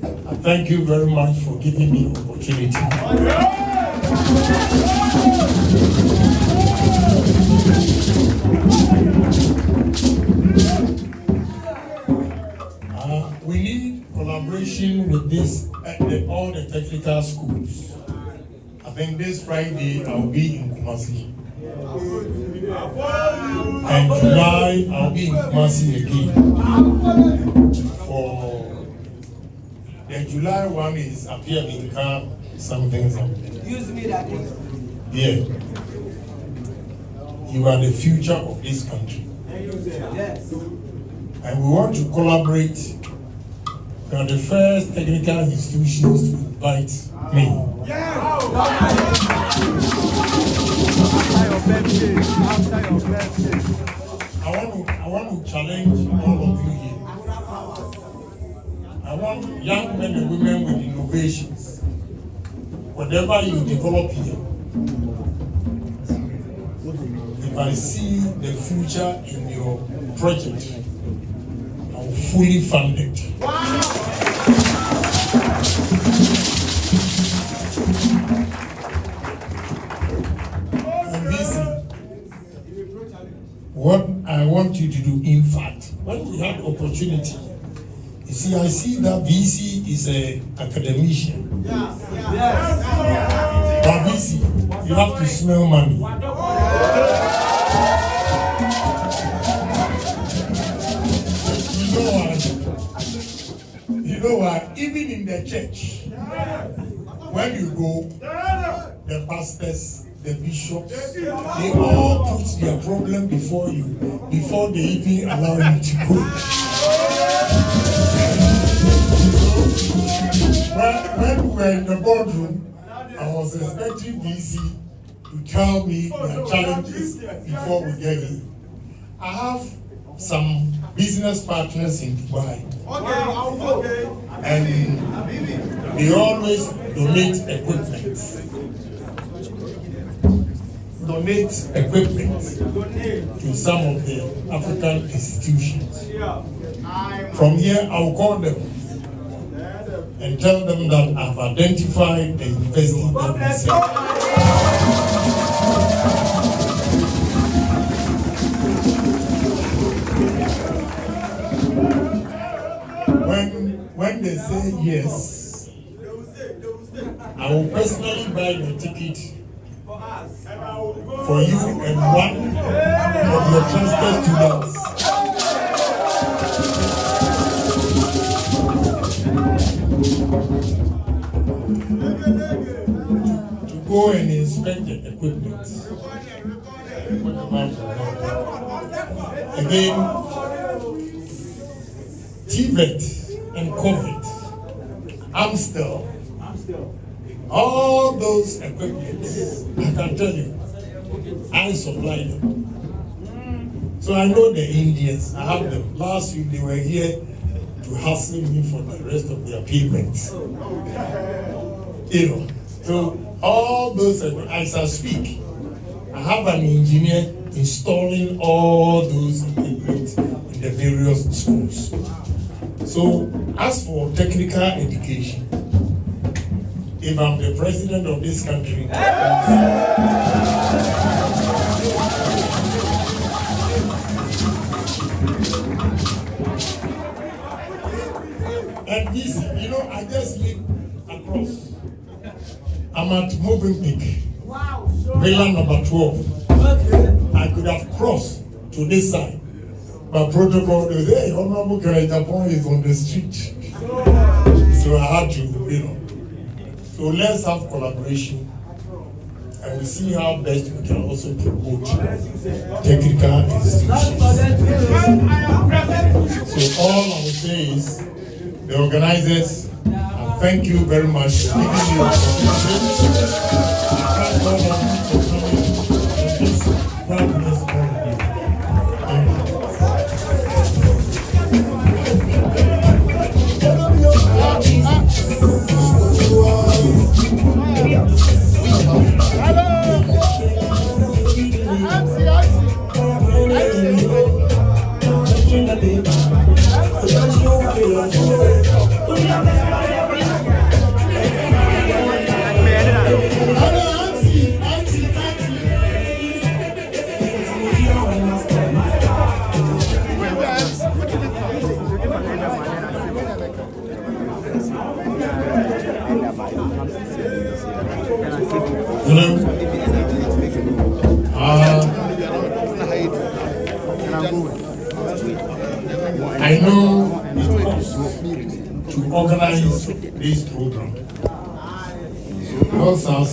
I thank you very much for giving me the opportunity. We need collaboration with all the technical schools. I think this Friday I'll be in Kumasi. And July I'll be in Kumasi again. For the July one is Appear Minka something. Use me that day. Yeah. You are the future of this country. Yes. And we want to collaborate. We are the first technical institutions to invite me. I want to challenge all of you here. I want young men and women with innovations. Whatever you develop here, if I see the future in your project, I'll fully fund it. And this is what I want you to do. In fact, when we had opportunity, you see, I see that VC is an academician. Yes. But VC, you have to smell money. You know what? Even in the church, when you go, the pastors, the bishops, they all put their problem before you, before they even allow you to go. When we were in the boardroom, I was expecting VC to tell me their challenges before we get here. I have some business partners in Dubai. Okay. And they always donate equipment. To some of the African institutions. From here, I'll call them and tell them that I've identified the university that they sell. When they say yes, I will personally buy the ticket for you and one of your trusted students. To go and inspect the equipment. Again, TVET and COVID, Amstel, all those equipment, I can tell you, I supply them. So I know the Indians, I have them. Last week they were here to hassle me for the rest of their payments. You know, so all those, as I speak, I have an engineer installing all those equipment in the various schools. So as for technical education, if I'm the president of this country, and this, you know, I just live across. I'm at Movenpick, Villa number 12. I could have crossed to this side. But protocol is, hey, Hon.Kennedy Agyapong is on the street. So I had to, you know. So let's have collaboration and we see how best we can also promote technical institutions. So all I would say is, the organizers, thank you very much for giving me the opportunity. God bless all of you. Thank you. Hello. I know to organize this program. Also,